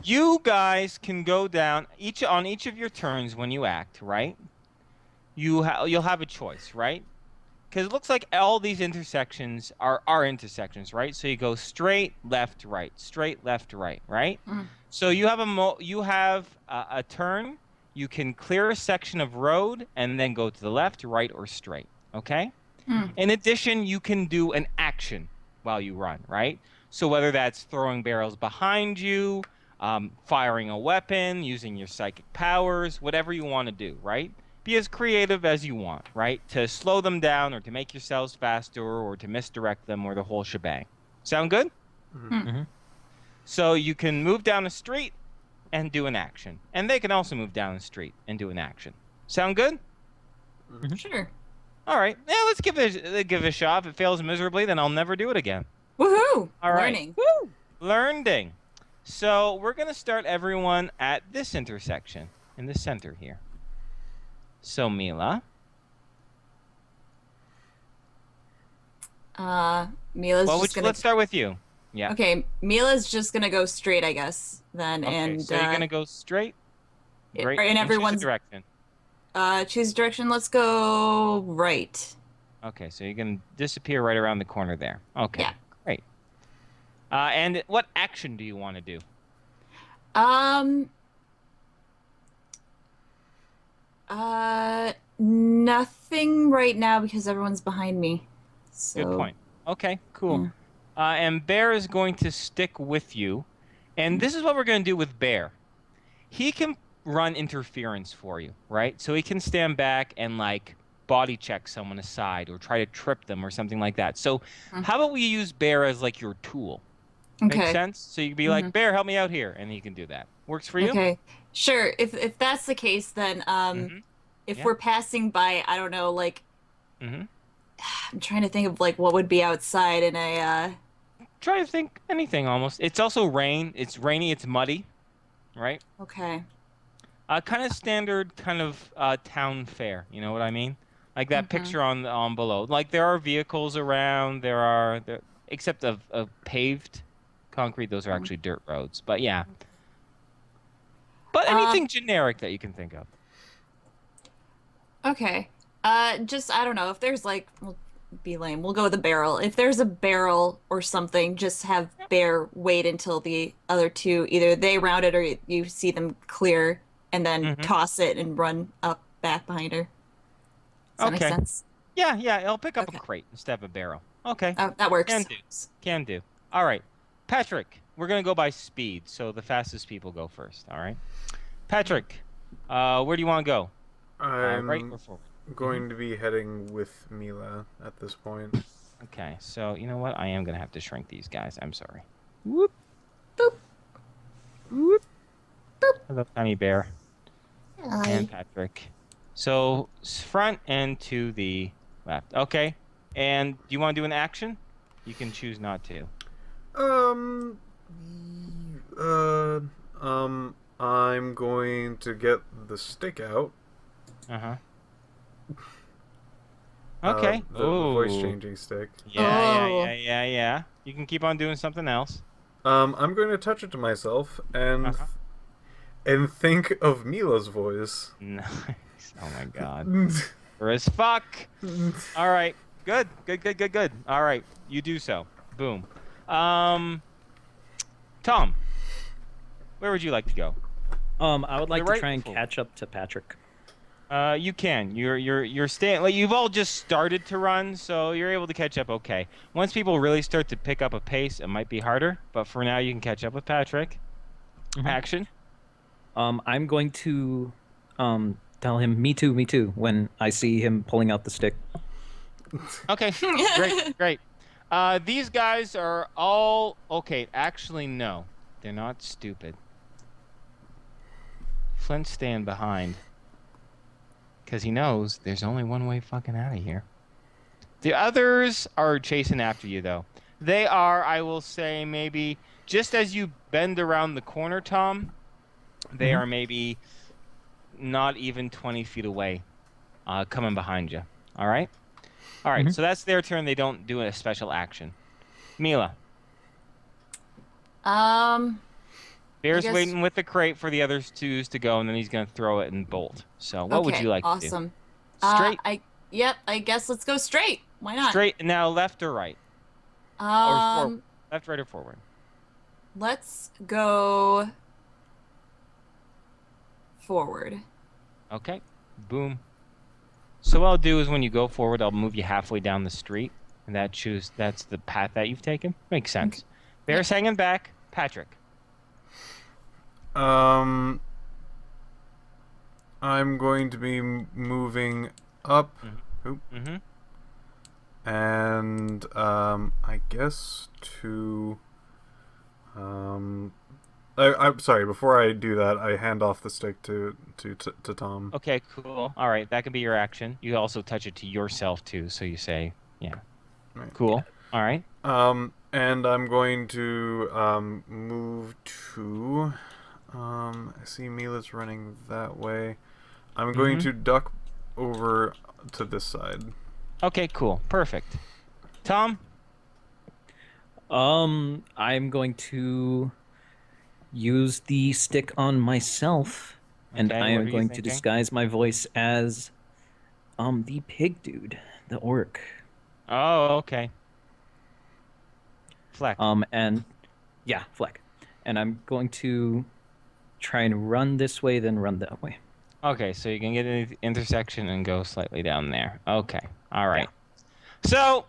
You guys can go down on each of your turns when you act, right? You'll have a choice, right? Because it looks like all these intersections are intersections, right? So you go straight, left, right, straight, left, right, right? So you have a turn. You can clear a section of road and then go to the left, right, or straight. Okay? In addition, you can do an action while you run, right? So whether that's throwing barrels behind you, firing a weapon, using your psychic powers, whatever you want to do, right? Be as creative as you want, right? To slow them down or to make yourselves faster or to misdirect them or the whole shebang. Sound good? So you can move down the street and do an action. And they can also move down the street and do an action. Sound good? Sure. All right. Yeah, let's give it a shot. If it fails miserably, then I'll never do it again. Woohoo! All right. Learning. Woo! Learning. So we're going to start everyone at this intersection in the center here. So Mila. Mila's Well, just gonna... let's start with you. Yeah. Okay, Mila's just gonna go straight, I guess, then. Okay, and so you're going to go straight? Great. And choose a everyone's... direction. Choose direction. Let's go right. Okay, so you're going to disappear right around the corner there. Okay. Yeah. Great. And what action do you want to do? Nothing right now because everyone's behind me. So, Good point. Okay, cool. Yeah. And Bear is going to stick with you. And this is what we're going to do with Bear. He can run interference for you, right? So he can stand back and like body check someone aside or try to trip them or something like that. So how about we use Bear as like your tool? Okay. Make sense? So you can be like, Bear, help me out here. And he can do that. Works for you? Okay. Sure. If that's the case, then if we're passing by, I don't know, like I'm trying to think of like what would be outside in a Try to think anything almost. It's also rain. It's rainy, it's muddy, right? Okay. Kind of standard kind of town fair, you know what I mean? Like that picture on below. Like there are vehicles around, except of paved concrete, those are actually dirt roads. But yeah. But anything generic that you can think of. Okay. Just I don't know if there's like we'll be lame. We'll go with a barrel. If there's a barrel or something, just have Bear wait until the other two either they round it or you see them clear and then toss it and run up back behind her. Does that make sense? Yeah, it'll pick up a crate instead of a barrel. Okay. That works. Can do. All right. Patrick, we're going to go by speed, so the fastest people go first, all right? Patrick, where do you want to go? I'm right or forward? going to be heading with Mila at this point. Okay, so you know what? I am going to have to shrink these guys. I'm sorry. Whoop. Boop. Whoop. Boop. Hello, Tiny Bear. Hi. And Patrick. So, front and to the left. Okay. And do you want to do an action? You can choose not to. I'm going to get the stick out. Uh-huh. Okay. The voice changing stick. Yeah. You can keep on doing something else. I'm going to touch it to myself and think of Mila's voice. Nice. Oh my god. For as fuck. All right. Good. All right. You do so. Boom. Tom, where would you like to go? I would like to try and catch up to Patrick. You can. You're staying. Like you've all just started to run, so you're able to catch up. Okay. Once people really start to pick up a pace, it might be harder. But for now, you can catch up with Patrick. Action. I'm going to tell him me too when I see him pulling out the stick. Okay. Great. These guys are all okay. Actually, no, they're not stupid. Flint's staying behind. Because he knows there's only one way fucking out of here. The others are chasing after you, though. They are, I will say, maybe just as you bend around the corner, Tom, they are maybe not even 20 feet away coming behind you. All right? All right, so that's their turn. They don't do a special action. Mila. Bear's waiting with the crate for the other twos to go, and then he's going to throw it and bolt. So what would you like to do? Awesome. Straight? I guess let's go straight. Why not? Straight. Now left or right? Or left, right, or forward? Let's go forward. Okay. Boom. So what I'll do is when you go forward, I'll move you halfway down the street, and that's the path that you've taken. Makes sense. Okay. Bear's hanging back. Patrick. I'm going to be moving up, and I guess to I'm sorry. Before I do that, I hand off the stick to Tom. Okay, cool. All right, that can be your action. You also touch it to yourself too, so you say, yeah. Right. Cool. All right. And I'm going to move to. I see Mila's running that way. I'm going to duck over to this side. Okay, cool. Perfect. Tom? I'm going to use the stick on myself, and I am going to disguise my voice as the pig dude, the orc. Oh, okay. Fleck. And Yeah, Fleck. And I'm going to try and run this way, then run that way. Okay, so you can get in the intersection and go slightly down there. Okay, all right. Yeah. So,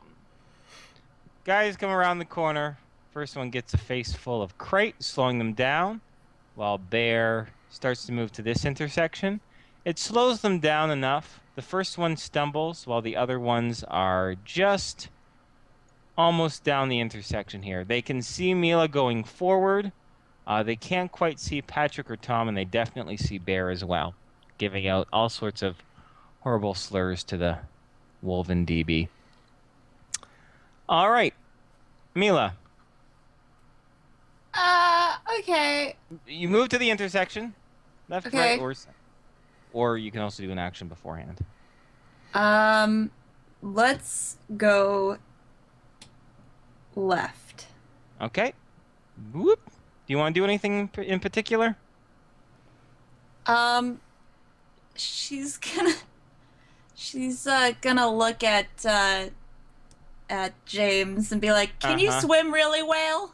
guys come around the corner. First one gets a face full of crate, slowing them down, while Bear starts to move to this intersection. It slows them down enough. The first one stumbles, while the other ones are just almost down the intersection here. They can see Mila going forward. They can't quite see Patrick or Tom, and they definitely see Bear as well, giving out all sorts of horrible slurs to the Wolven DB. All right, Mila. Okay. You move to the intersection, left, right, or you can also do an action beforehand. Let's go left. Okay. Whoop. Do you want to do anything in particular? She's gonna look at James and be like, "Can you swim really well?"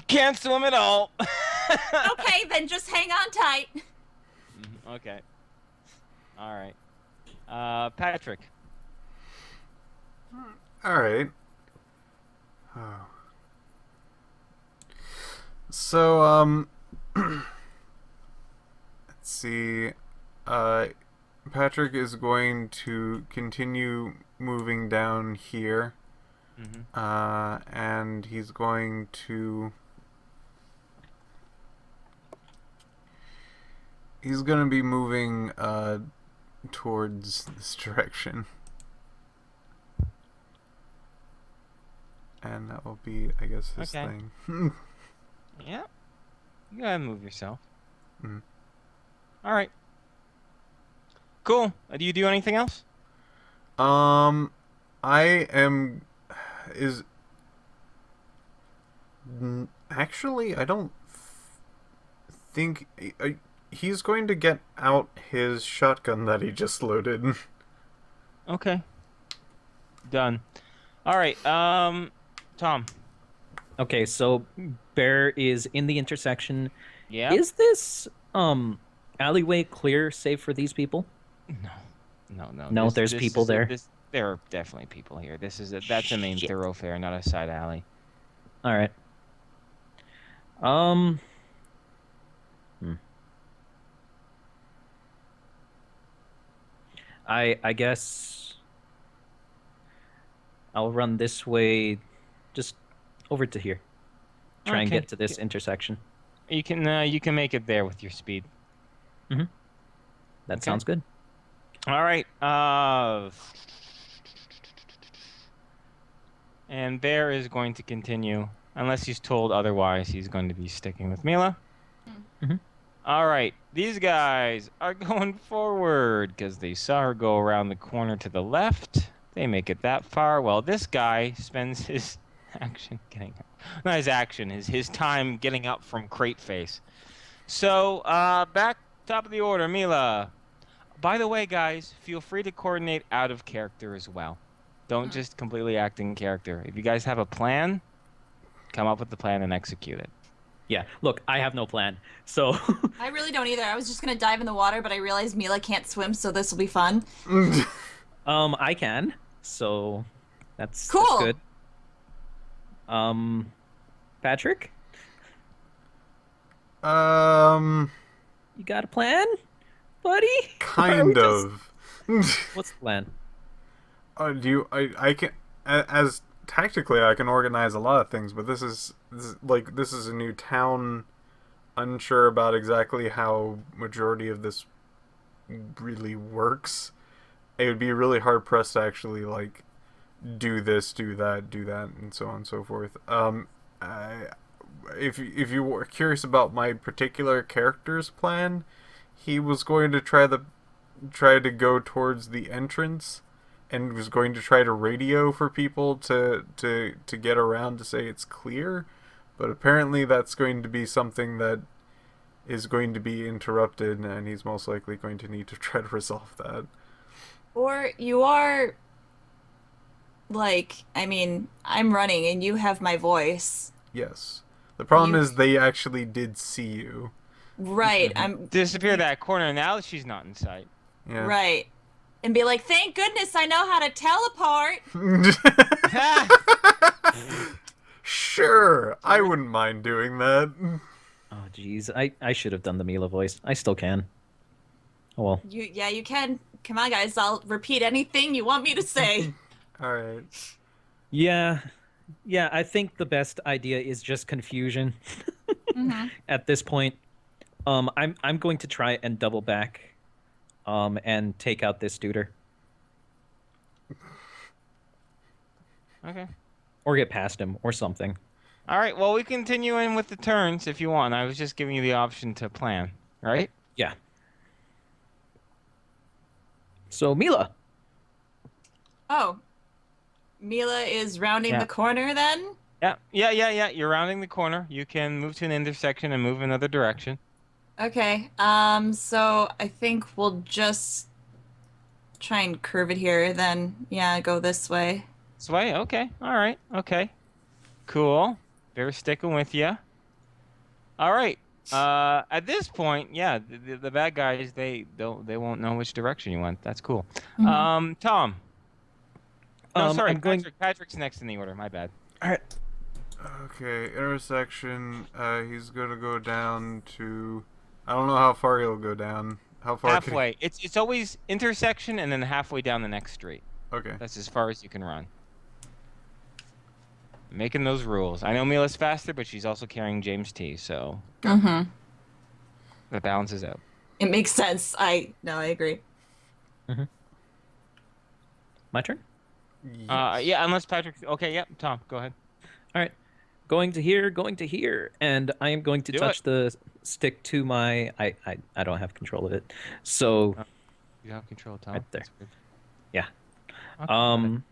Can't swim at all. Okay, then just hang on tight. Okay. All right. Patrick. All right. Oh. So, let's see. Patrick is going to continue moving down here. And he's going to... He's going to be moving towards this direction. And that will be, I guess, his thing. Yeah. You gotta move yourself. Mm. All right. Cool. Do you do anything else? I am... Actually, I don't think... He's going to get out his shotgun that he just loaded. Okay. Done. All right. Tom. Okay, so Bear is in the intersection. Yeah. Is this alleyway clear, save for these people? No. No, there's people there. There are definitely people here. That's a main thoroughfare, not a side alley. All right. I guess I'll run this way, just over to here. Try and get to this intersection. You can make it there with your speed. Mm-hmm. That sounds good. All right. And Bear is going to continue, unless he's told otherwise. He's going to be sticking with Mila. Mm-hmm. All right. These guys are going forward because they saw her go around the corner to the left. They make it that far. Well, this guy spends his action getting up. Not his action, his time getting up from crate face. So, back top of the order, Mila. By the way, guys, feel free to coordinate out of character as well. Don't just completely act in character. If you guys have a plan, come up with the plan and execute it. Yeah, look, I have no plan, so... I really don't either. I was just gonna dive in the water, but I realized Mila can't swim, so this will be fun. I can, so that's cool. That's good. Patrick? You got a plan, buddy? Kind of. What's the plan? I can, as tactically, I can organize a lot of things, but this is a new town, unsure about exactly how majority of this really works. It would be really hard pressed to actually do this, do that, and so on and so forth. If you were curious about my particular character's plan, he was going to try to go towards the entrance, and was going to try to radio for people to get around to say it's clear, but apparently that's going to be something that is going to be interrupted, and he's most likely going to need to try to resolve that. Or you are I'm running and you have my voice. Yes. The problem is they actually did see you. Right. I'm disappear that corner. Now she's not in sight. Yeah. right. And be like, thank goodness I know how to teleport. Sure, I wouldn't mind doing that. Oh, jeez. I should have done the Mila voice. I still can. Oh, well. You can. Come on, guys. I'll repeat anything you want me to say. All right. Yeah. Yeah, I think the best idea is just confusion at this point. I'm going to try and double back and take out this duder. Okay. Or get past him or something. All right. Well, we continue in with the turns if you want. I was just giving you the option to plan, right? Yeah. So, Mila. Oh. Mila is rounding the corner then? Yeah. You're rounding the corner. You can move to an intersection and move another direction. Okay. So I think we'll just try and curve it here then. Yeah, go this way. This way? Okay. All right. Okay. Cool. They're sticking with you. All right. At this point, yeah, the bad guys, they won't know which direction you went. That's cool. Tom. No, sorry, Patrick's next in the order. My bad. All right. Okay, intersection. He's gonna go down to. I don't know how far he'll go down. How far? Halfway. It's always intersection and then halfway down the next street. Okay. That's as far as you can run. Making those rules. I know Mila's faster, but she's also carrying James T. So that balances out. It makes sense. I agree. My turn? Yes. Yeah, unless Patrick. Okay, yep. Tom, go ahead. All right. Going to here, and I am going to touch the stick to my. I don't have control of it, so. You have control, Tom. Right there. That's good. Yeah. Okay.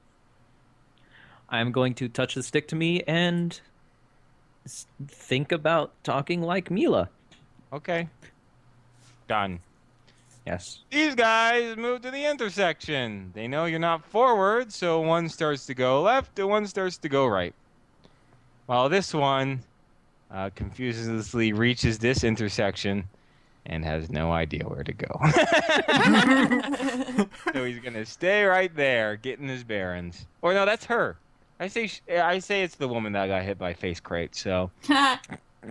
I'm going to touch the stick to me and think about talking like Mila. Okay. Done. Yes. These guys move to the intersection. They know you're not forward, so one starts to go left and one starts to go right. While this one confusedly reaches this intersection and has no idea where to go. So he's going to stay right there, getting his bearings. Or no, that's her. I say it's the woman that got hit by Face Crate, so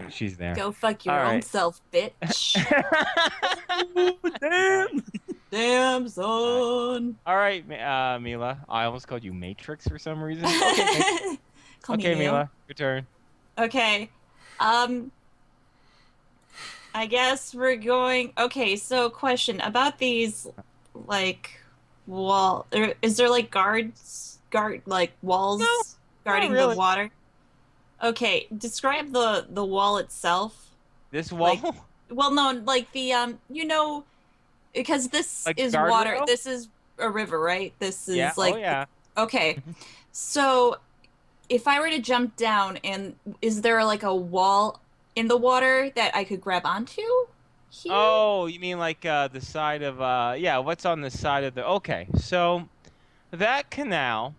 she's there. Go fuck your own self, bitch. Damn, son. All right, Mila. I almost called you Matrix for some reason. Okay, Okay, Mila, your turn. Okay. I guess we're going. Okay, so question about these, like, is there like walls guarding really. the water? Okay, describe the wall itself. This wall? Like, well, no, like the because this like is guardrail? water. This is a river, right? This is like okay. So if I were to jump down, and is there like a wall in the water that I could grab onto? Here? Oh, you mean like the side of what's on the side of the okay. So that canal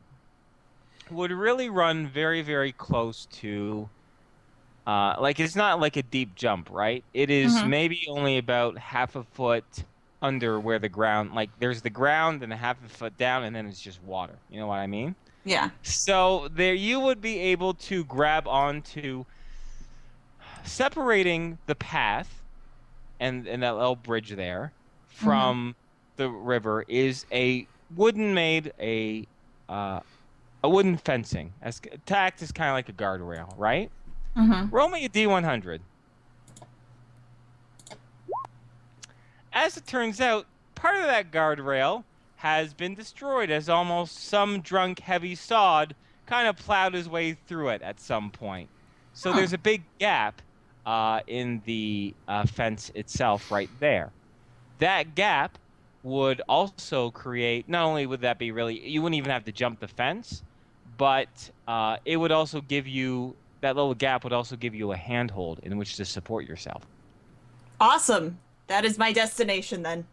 would really run very, very close to like it's not like a deep jump, right? It is maybe only about half a foot under where the ground, like there's the ground and a half a foot down and then it's just water. You know what I mean? Yeah. So there you would be able to grab onto separating the path and that little bridge there from the river is a wooden fencing to act as kind of like a guardrail, right? Roll me a D100. As it turns out, part of that guardrail has been destroyed as almost some drunk heavy sod kind of plowed his way through it at some point. So there's a big gap in the fence itself right there. That gap would also create, not only would that be really, you wouldn't even have to jump the fence, but it would also give you, that little gap would also give you a handhold in which to support yourself. Awesome. That is my destination then.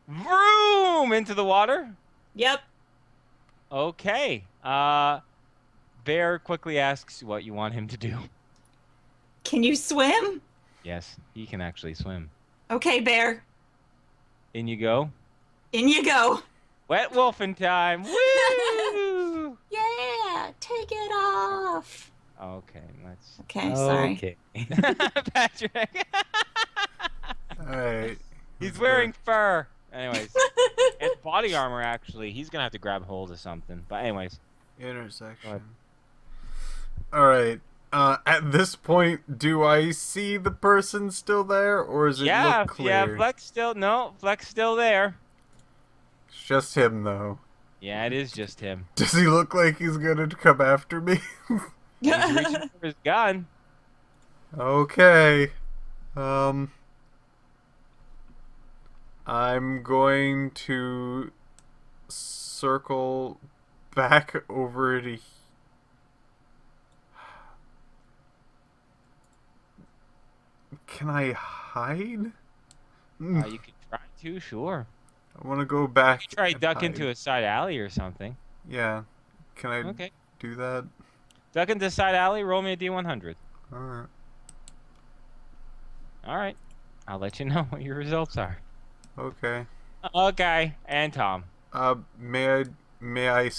Vroom! Into the water? Yep. Okay. Bear quickly asks what you want him to do. Can you swim? Yes, he can actually swim. Okay, Bear. In you go. In you go. Wet wolfing time. Woo! Yeah, take it off. Okay, let's. Okay, sorry. Okay. Patrick. Alright. He's wearing fur. Anyways, it's body armor actually. He's gonna have to grab hold of something. But anyways. Intersection. Alright. At this point, do I see the person still there, or is it look clear? Yeah, Fleck's still there. It's just him, though. Yeah, it is just him. Does he look like he's gonna come after me? He's reaching for his gun. Okay. I'm going to circle back over to. Can I hide? You could try to, sure. I want to go back. You try and duck hide. into a side alley or something. Yeah. Can I Okay. do that? Duck into side alley. Roll me a d100. Alright. All right. I'll let you know what your results are. Okay. Okay. And Tom. May I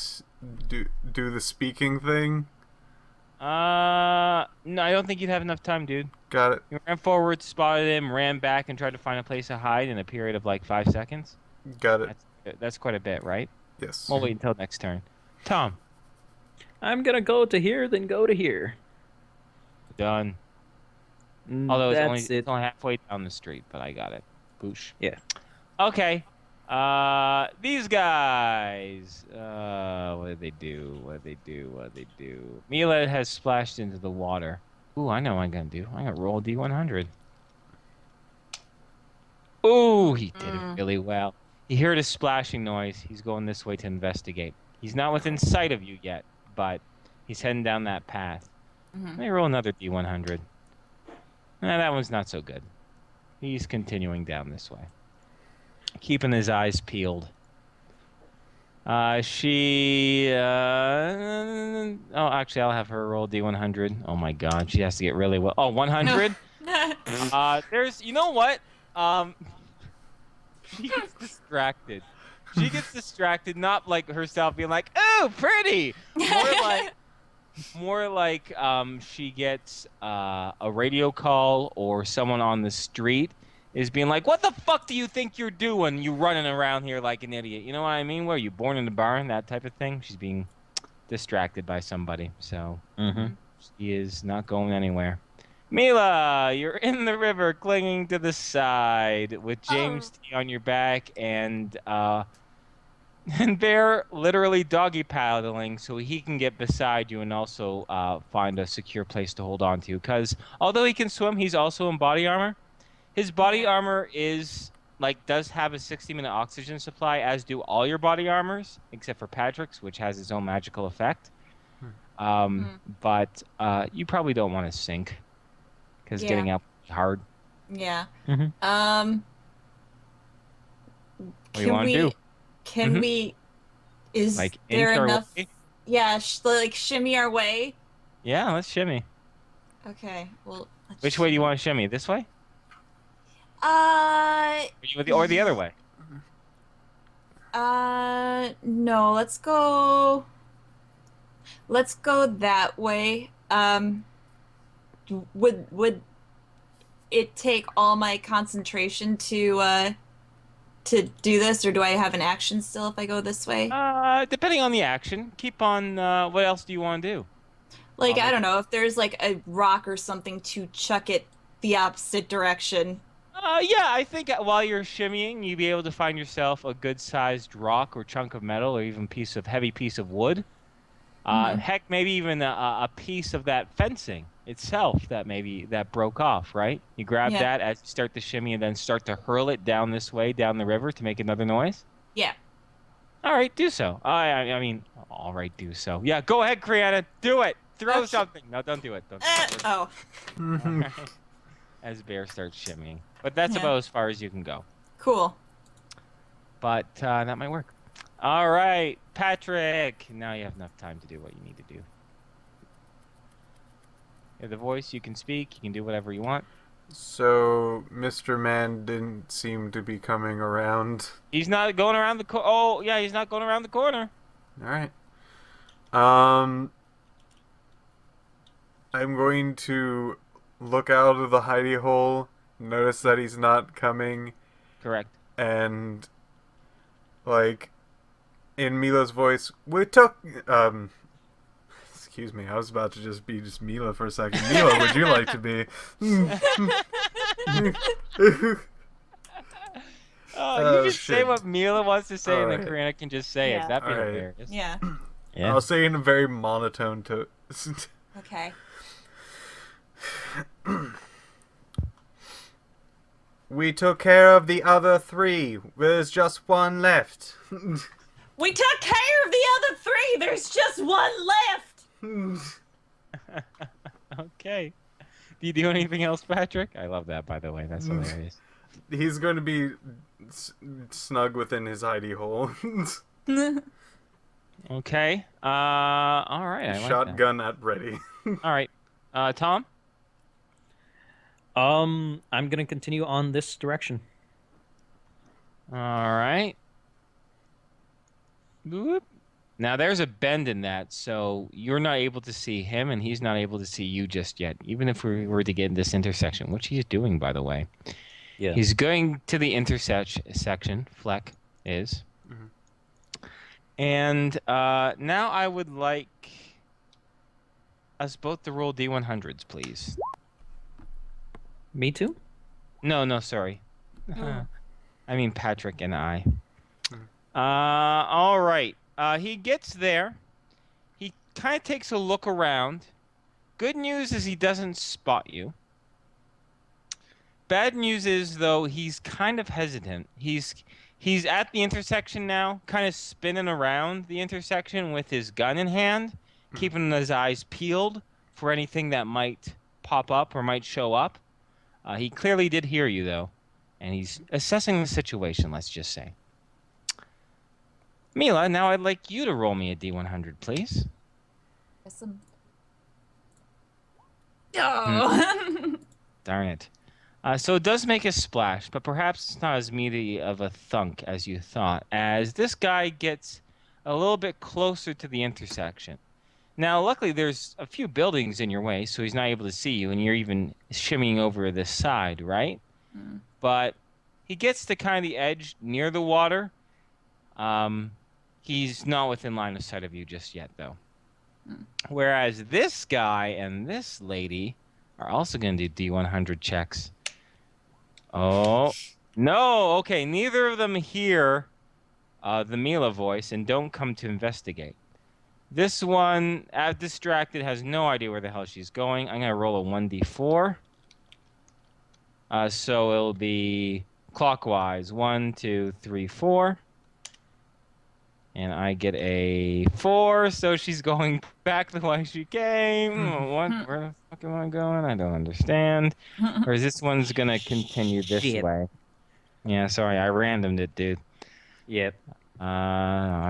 do the speaking thing? No, I don't think you'd have enough time, dude. Got it. You ran forward, spotted him, ran back, and tried to find a place to hide in a period of like 5 seconds. Got it. That's quite a bit, right? Yes. We'll wait until next turn. Tom. I'm gonna go to here, then go to here. Done. Although That's it's only halfway down the street, but I got it. Boosh. Yeah. Okay. These guys. What did they do? Mila has splashed into the water. Ooh, I know what I'm gonna do. I'm gonna roll a d100. Ooh, he did it really well. He heard a splashing noise. He's going this way to investigate. He's not within sight of you yet, but he's heading down that path. Let me roll another d100. That one's not so good. He's continuing down this way, keeping his eyes peeled. Oh, actually, I'll have her roll d100. Oh my God, she has to get really well. Oh, 100. You know what? She gets distracted. She gets distracted, not like herself being like, "Oh, pretty." More like she gets a radio call or someone on the street is being like, "What the fuck do you think you're doing? You running around here like an idiot?" You know what I mean? Were you born in the barn? That type of thing. She's being distracted by somebody, so she is not going anywhere. Mila, you're in the river, clinging to the side with James T on your back and Bear literally doggy paddling so he can get beside you and also find a secure place to hold on to. Because although he can swim, he's also in body armor. His body armor does have a 60-minute oxygen supply, as do all your body armors, except for Patrick's, which has its own magical effect. But you probably don't want to sink because getting out is hard. Yeah. What do you want to do? Can we? Is like there enough? Way? Yeah, shimmy our way. Yeah, let's shimmy. Okay. Well. Which way do you want to shimmy? This way? Or the other way? No. Let's go. Let's go that way. Would it take all my concentration to do this, or do I have an action still if I go this way? Depending on the action. Keep on. What else do you want to do? Like, I don't know, if there's like a rock or something to chuck it the opposite direction. Yeah, I think while you're shimmying, you'll be able to find yourself a good-sized rock or chunk of metal or even heavy piece of wood. Heck, maybe even a piece of that fencing itself that broke off, right? You grab that as you start to shimmy and then start to hurl it down this way, down the river to make another noise? Yeah. All right, do so. I mean, all right, do so. Yeah, go ahead, Kriana. Do it. Throw something. No, don't do it. Don't do it. As Bear starts shimmying. But that's about as far as you can go. Cool. But that might work. All right, Patrick. Now you have enough time to do what you need to do. You're the voice. You can speak. You can do whatever you want. So Mr. Man didn't seem to be coming around. He's not going around the corner. Oh, yeah, he's not going around the corner. All right. I'm going to look out of the hidey hole, notice that he's not coming, Correct. and like in Mila's voice, we took excuse me, I was about to just be just Mila for a second. Mila, would you like to be? Oh, you just say shit. what Mila wants to say, and then Alright. Karina can just say it. Yeah. That'd be Alright. hilarious. Yeah. Yeah. I'll say in a very monotone to. Okay. We took care of the other 3. There's just one left. We took care of the other 3. There's just one left. Okay. Do you do anything else, Patrick? I love that, by the way. That's hilarious. He's going to be snug within his hidey hole. Okay. All right. I like that. Shotgun at ready. All right. Tom? I'm gonna continue on this direction. All right. Boop. Now, there's a bend in that, so you're not able to see him, and he's not able to see you just yet, even if we were to get in this intersection, which he's doing, by the way. Yeah. He's going to the intersection, Fleck is. Mhm. And now I would like us both to roll D100s, please. Me too. No, sorry. Oh. I mean Patrick and I. Mhm. All right. He gets there. He kind of takes a look around. Good news is he doesn't spot you. Bad news is, though, he's kind of hesitant. He's at the intersection now, kind of spinning around the intersection with his gun in hand, keeping his eyes peeled for anything that might pop up or might show up. He clearly did hear you, though, and he's assessing the situation, let's just say. Mila, now I'd like you to roll me a D100, please. Awesome. Oh. Darn it. So it does make a splash, but perhaps it's not as meaty of a thunk as you thought, as this guy gets a little bit closer to the intersection. Now, luckily, there's a few buildings in your way, so he's not able to see you, and you're even shimmying over this side, right? Mm. But he gets to kind of the edge near the water. He's not within line of sight of you just yet, though. Whereas this guy and this lady are also going to do D100 checks. Oh, no. Okay, neither of them hear the Mila voice and don't come to investigate. This one, distracted, has no idea where the hell she's going. I'm going to roll a 1d4. So it'll be clockwise. 1, 2, 3, 4. And I get a 4, so she's going back the way she came. What? Where the fuck am I going? I don't understand. Or is this one's going to continue this Shit. way? Yeah, sorry, I randomed it, dude. Yep.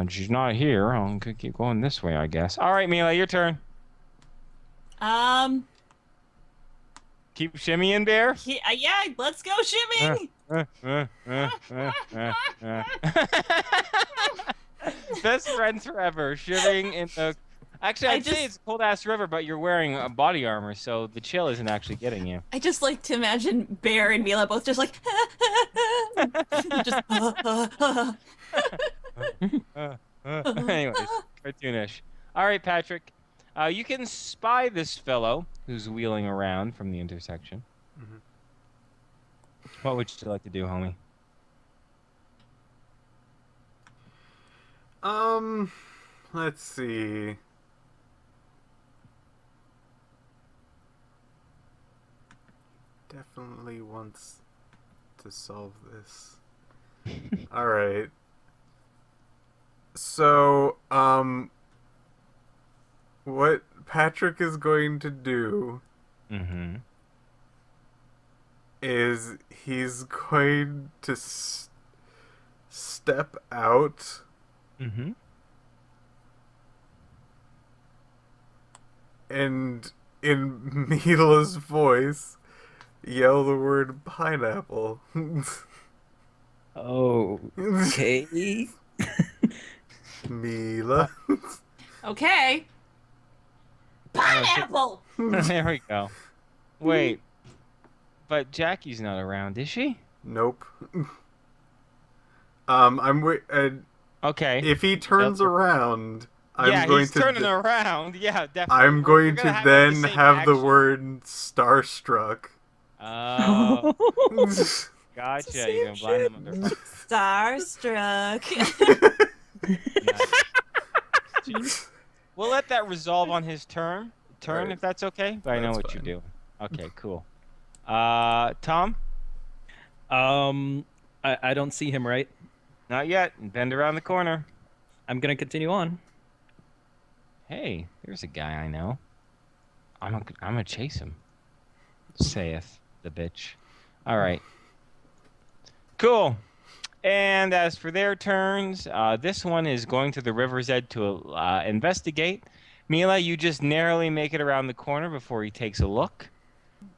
She's not here. I'll keep going this way, I guess. All right, Mila, your turn. Keep shimmying, Bear. Yeah, let's go shimming. Best friends forever. Shimming in the... Actually, I'd say it's a cold-ass river, but you're wearing a body armor, so the chill isn't actually getting you. I just like to imagine Bear and Mila both just like just Anyways, cartoonish. All right, Patrick. You can spy this fellow who's wheeling around from the intersection. Mhm. What would you like to do, homie? Let's see. Definitely wants to solve this. All right. So, what Patrick is going to do Mm-hmm. is he's going to step out Mm-hmm. and in Mila's voice, yell the word pineapple. Okay. Mila. Okay. Pineapple! There we go. Wait. But Jackie's not around, is she? Nope. Okay. If he turns around, he's turning around. Yeah, definitely. I'm going to then have the word starstruck. Oh. Gotcha. You're gonna blind them with their Starstruck. We'll let that resolve on his turn, right. If that's okay. But I know what fine. you're doing. Okay, cool. Tom? I don't see him, right? Not yet. Bend around the corner. I'm gonna continue on. Hey, there's a guy I know. I'm gonna chase him. Saith the bitch. All right. Cool. And as for their turns, this one is going to the river's edge to investigate. Mila, you just narrowly make it around the corner before he takes a look.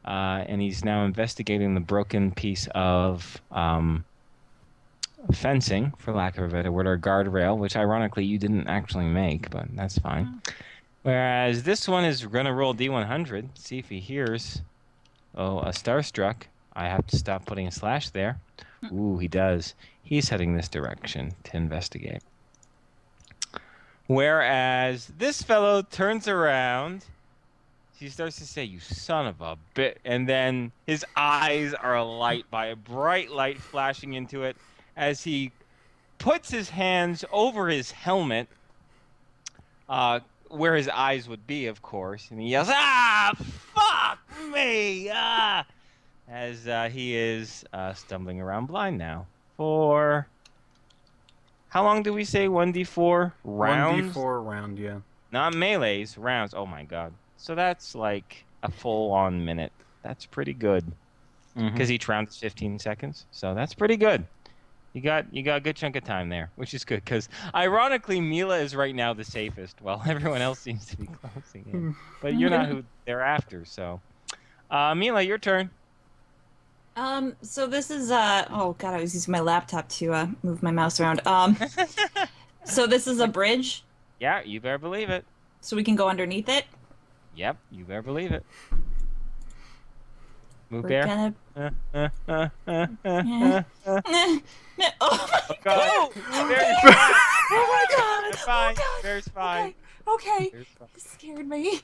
And he's now investigating the broken piece of fencing, for lack of a better word, or guardrail, which ironically you didn't actually make, but that's fine. Whereas this one is going to roll D100, see if he hears, a starstruck. I have to stop putting a slash there. Ooh, he does. He's heading this direction to investigate. Whereas this fellow turns around, he starts to say, "You son of a bit," and then his eyes are alight by a bright light flashing into it as he puts his hands over his helmet, where his eyes would be, of course, and he yells, "Ah, fuck me!" As he is stumbling around blind now. For how long do we say 1d4 rounds? 1d4 round, yeah. Not melees, rounds. Oh my god. So that's like a full-on minute. That's pretty good. Because each round is 15 seconds. So that's pretty good. You got a good chunk of time there, which is good. Because ironically, Mila is right now the safest, while everyone else seems to be closing in. But you're not who they're after, so. Mila, your turn. So this is, oh god, I was using my laptop to, move my mouse around. So this is a bridge? Yeah, you better believe it. So we can go underneath it? Yep, you better believe it. Move We're there. gonna... Oh god. There's fine. Oh my god! They're fine. Oh god! There's fine. Okay. There's fine. This scared me.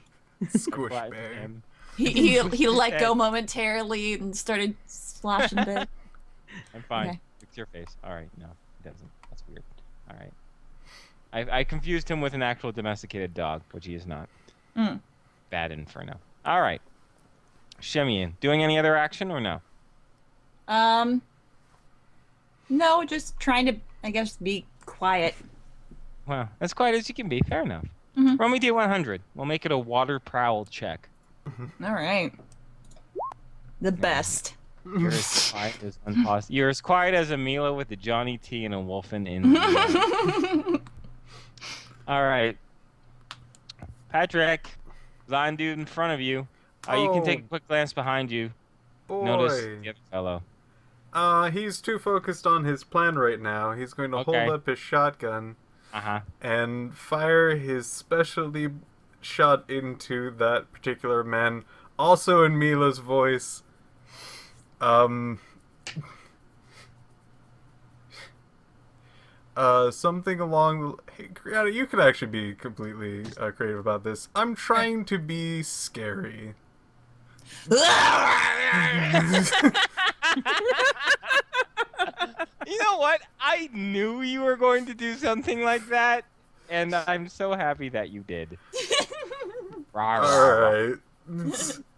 Squish Fine, bear. man. He let go momentarily and started splashing a bit. I'm fine. Okay. It's your face. All right. No, it doesn't. That's weird. All right. I confused him with an actual domesticated dog, which he is not. Bad inferno. All right. Shemian, doing any other action or no? No, just trying to, I guess, be quiet. Well, as quiet as you can be. Fair enough. Roll me D100. We'll make it a water prowl check. All right. The best. You're as quiet as You're as quiet as a Mila with a Johnny T and a Wolfen in. All right. Patrick, blind dude in front of you. You can take a quick glance behind you. Boy. Notice the other fellow. He's too focused on his plan right now. He's going to hold up his shotgun and fire his specialty shot into that particular man. Also in Mila's voice. Something along... Hey, Kriana, you could actually be completely creative about this. I'm trying to be scary. You know what? I knew you were going to do something like that, and I'm so happy that you did. Alright.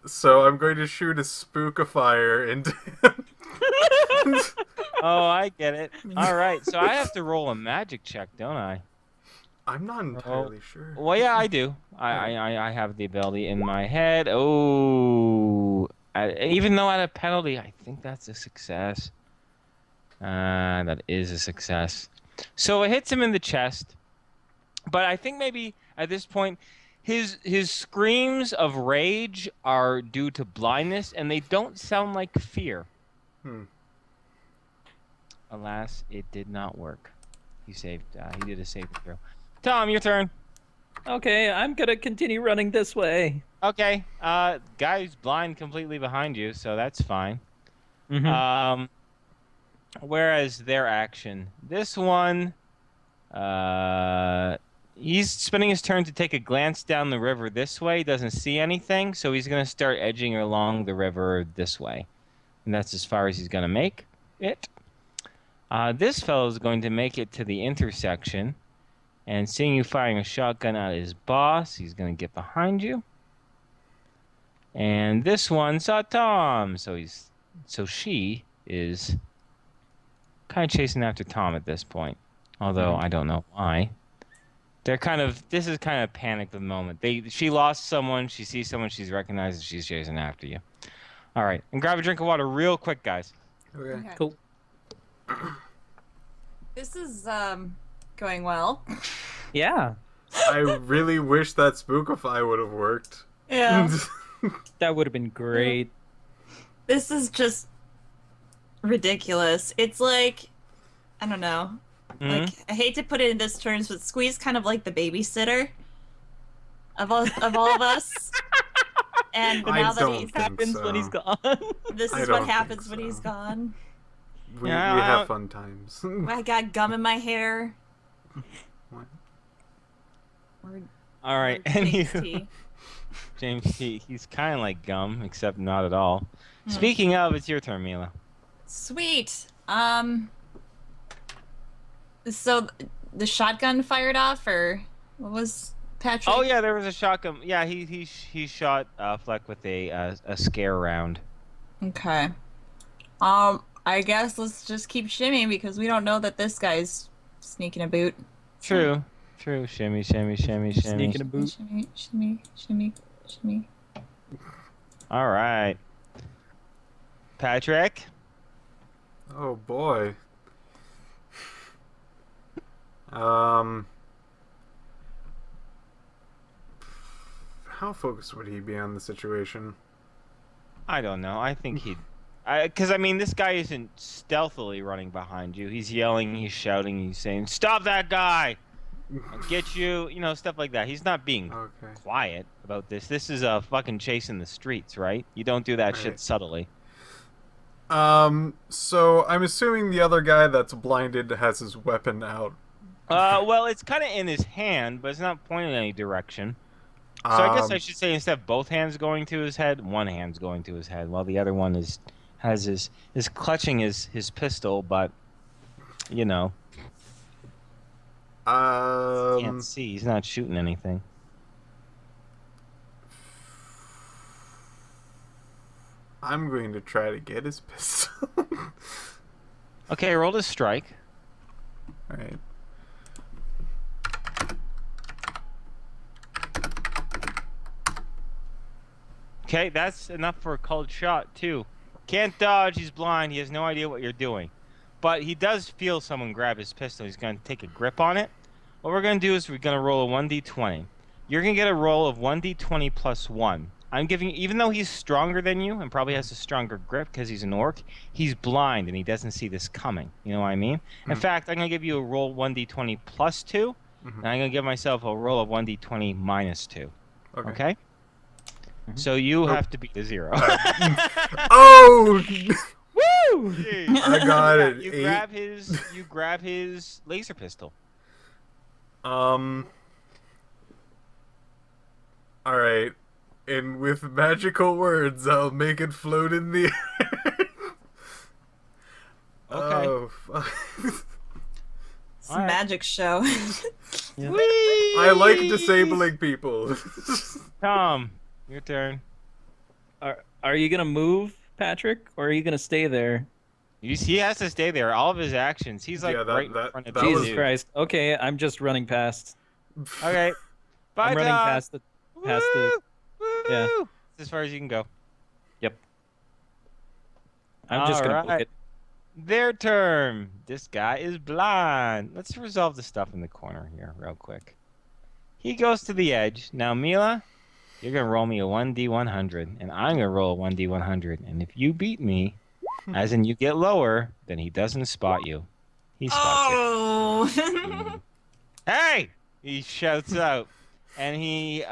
So I'm going to shoot a spook of fire into him. Oh, I get it. Alright, so I have to roll a magic check, don't I? I'm not entirely sure. Well, yeah, I do. I have the ability in my head. Oh, even though at a penalty, I think that's a success. That is a success. So it hits him in the chest, but I think maybe at this point His screams of rage are due to blindness, and they don't sound like fear. Alas, it did not work. He did a saving throw. Tom, your turn. Okay, I'm gonna continue running this way. Okay. Guy's blind completely behind you, so that's fine. Mm-hmm. Whereas their action, this one, he's spending his turn to take a glance down the river this way. He doesn't see anything, so he's going to start edging along the river this way. And that's as far as he's going to make it. This fellow is going to make it to the intersection. And seeing you firing a shotgun at his boss, he's going to get behind you. And this one saw Tom, so she is kind of chasing after Tom at this point. Although I don't know why. This is kind of panic the moment. She lost someone, she sees someone she's recognized, and she's chasing after you. All right, and grab a drink of water real quick, guys. Okay. Cool. This is going well. Yeah. I really wish that Spookify would have worked. Yeah. That would have been great. This is just ridiculous. It's like, I don't know. Like, I hate to put it in this terms, but Squee's kind of like the babysitter of all of us. And now that don't think so. when he's gone. this is what happens when he's gone. We have fun times. I got gum in my hair. What? All right, Or and James you, T. James T. He's kind of like gum, except not at all. Speaking of, it's your turn, Mila. Sweet. So the shotgun fired off, or what was Patrick? Oh yeah, there was a shotgun. Yeah, he shot Fleck with a scare round. Okay. I guess let's just keep shimmying because we don't know that this guy's sneaking a boot. True. Shimmy, shimmy, shimmy, shimmy. Sneaking a boot. Shimmy, shimmy, shimmy, shimmy. All right. Patrick? Oh boy. How focused would he be on the situation? I don't know. I think he'd... Because, I mean, this guy isn't stealthily running behind you. He's yelling, he's shouting, he's saying, "Stop that guy! I'll get you," stuff like that. He's not being quiet about this. This is a fucking chase in the streets, right? You don't do that shit subtly. So I'm assuming the other guy that's blinded has his weapon out. Well, it's kind of in his hand, but it's not pointing in any direction. So I guess I should say instead of both hands going to his head, one hand's going to his head, while the other one is clutching his pistol, but can't see. He's not shooting anything. I'm going to try to get his pistol. Okay, roll to strike. All right. Okay, that's enough for a cold shot, too. Can't dodge, he's blind, he has no idea what you're doing. But he does feel someone grab his pistol, he's going to take a grip on it. What we're going to do is we're going to roll a 1d20. You're going to get a roll of 1d20 plus 1. I'm giving you, even though he's stronger than you and probably has a stronger grip because he's an orc, he's blind and he doesn't see this coming. You know what I mean? In fact, I'm going to give you a roll 1d20 plus 2, and I'm going to give myself a roll of 1d20 minus 2. Okay? So you have to beat a 0. Oh! Woo! I got it. You grab his laser pistol. All right. And with magical words, I'll make it float in the air. Okay. Oh, fuck. It's a magic show. Whee! I like disabling people. Tom, your turn. Are you gonna move, Patrick, or are you gonna stay there? He has to stay there. All of his actions. He's like right in front of Jesus you. Christ. Okay, I'm just running past. Okay. Bye, I'm running Tom. past the. Yeah. As far as you can go. Yep. I'm just gonna book it. Their turn. This guy is blind. Let's resolve the stuff in the corner here real quick. He goes to the edge. Now, Mila, you're going to roll me a 1d100, and I'm going to roll a 1d100. And if you beat me, as in you get lower, then he doesn't spot you. He spots you. Hey! He shouts out. And he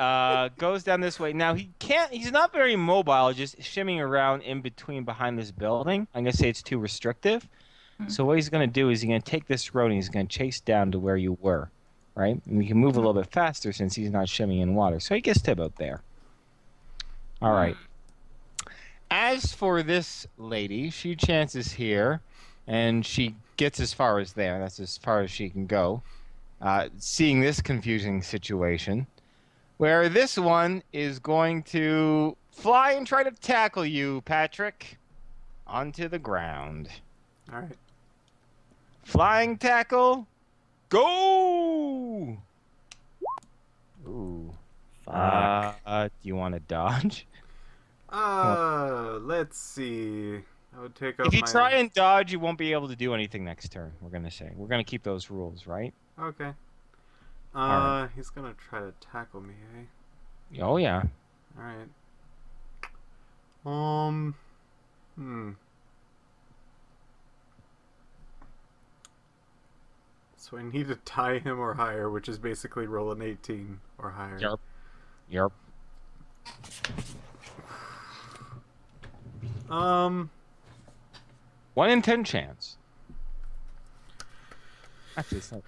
goes down this way. Now, he's not very mobile, just shimmying around in between behind this building. I'm going to say it's too restrictive. So what he's going to do is he's going to take this road and he's going to chase down to where you were, right? And we can move a little bit faster since he's not shimmying in water. So he gets to about there. All right. As for this lady, she chances here, and she gets as far as there. That's as far as she can go. Seeing this confusing situation, where this one is going to fly and try to tackle you, Patrick, onto the ground. All right. Flying tackle, go! Ooh. Fuck. Do you want to dodge? Let's see. I would take up If you my... try and dodge, you won't be able to do anything next turn, we're going to say. We're going to keep those rules, right? Okay. Alright. He's gonna try to tackle me, eh? Oh, yeah. Alright. So I need to tie him or higher, which is basically roll an 18 or higher. Yep. 1 in 10 chance. Actually, it's not.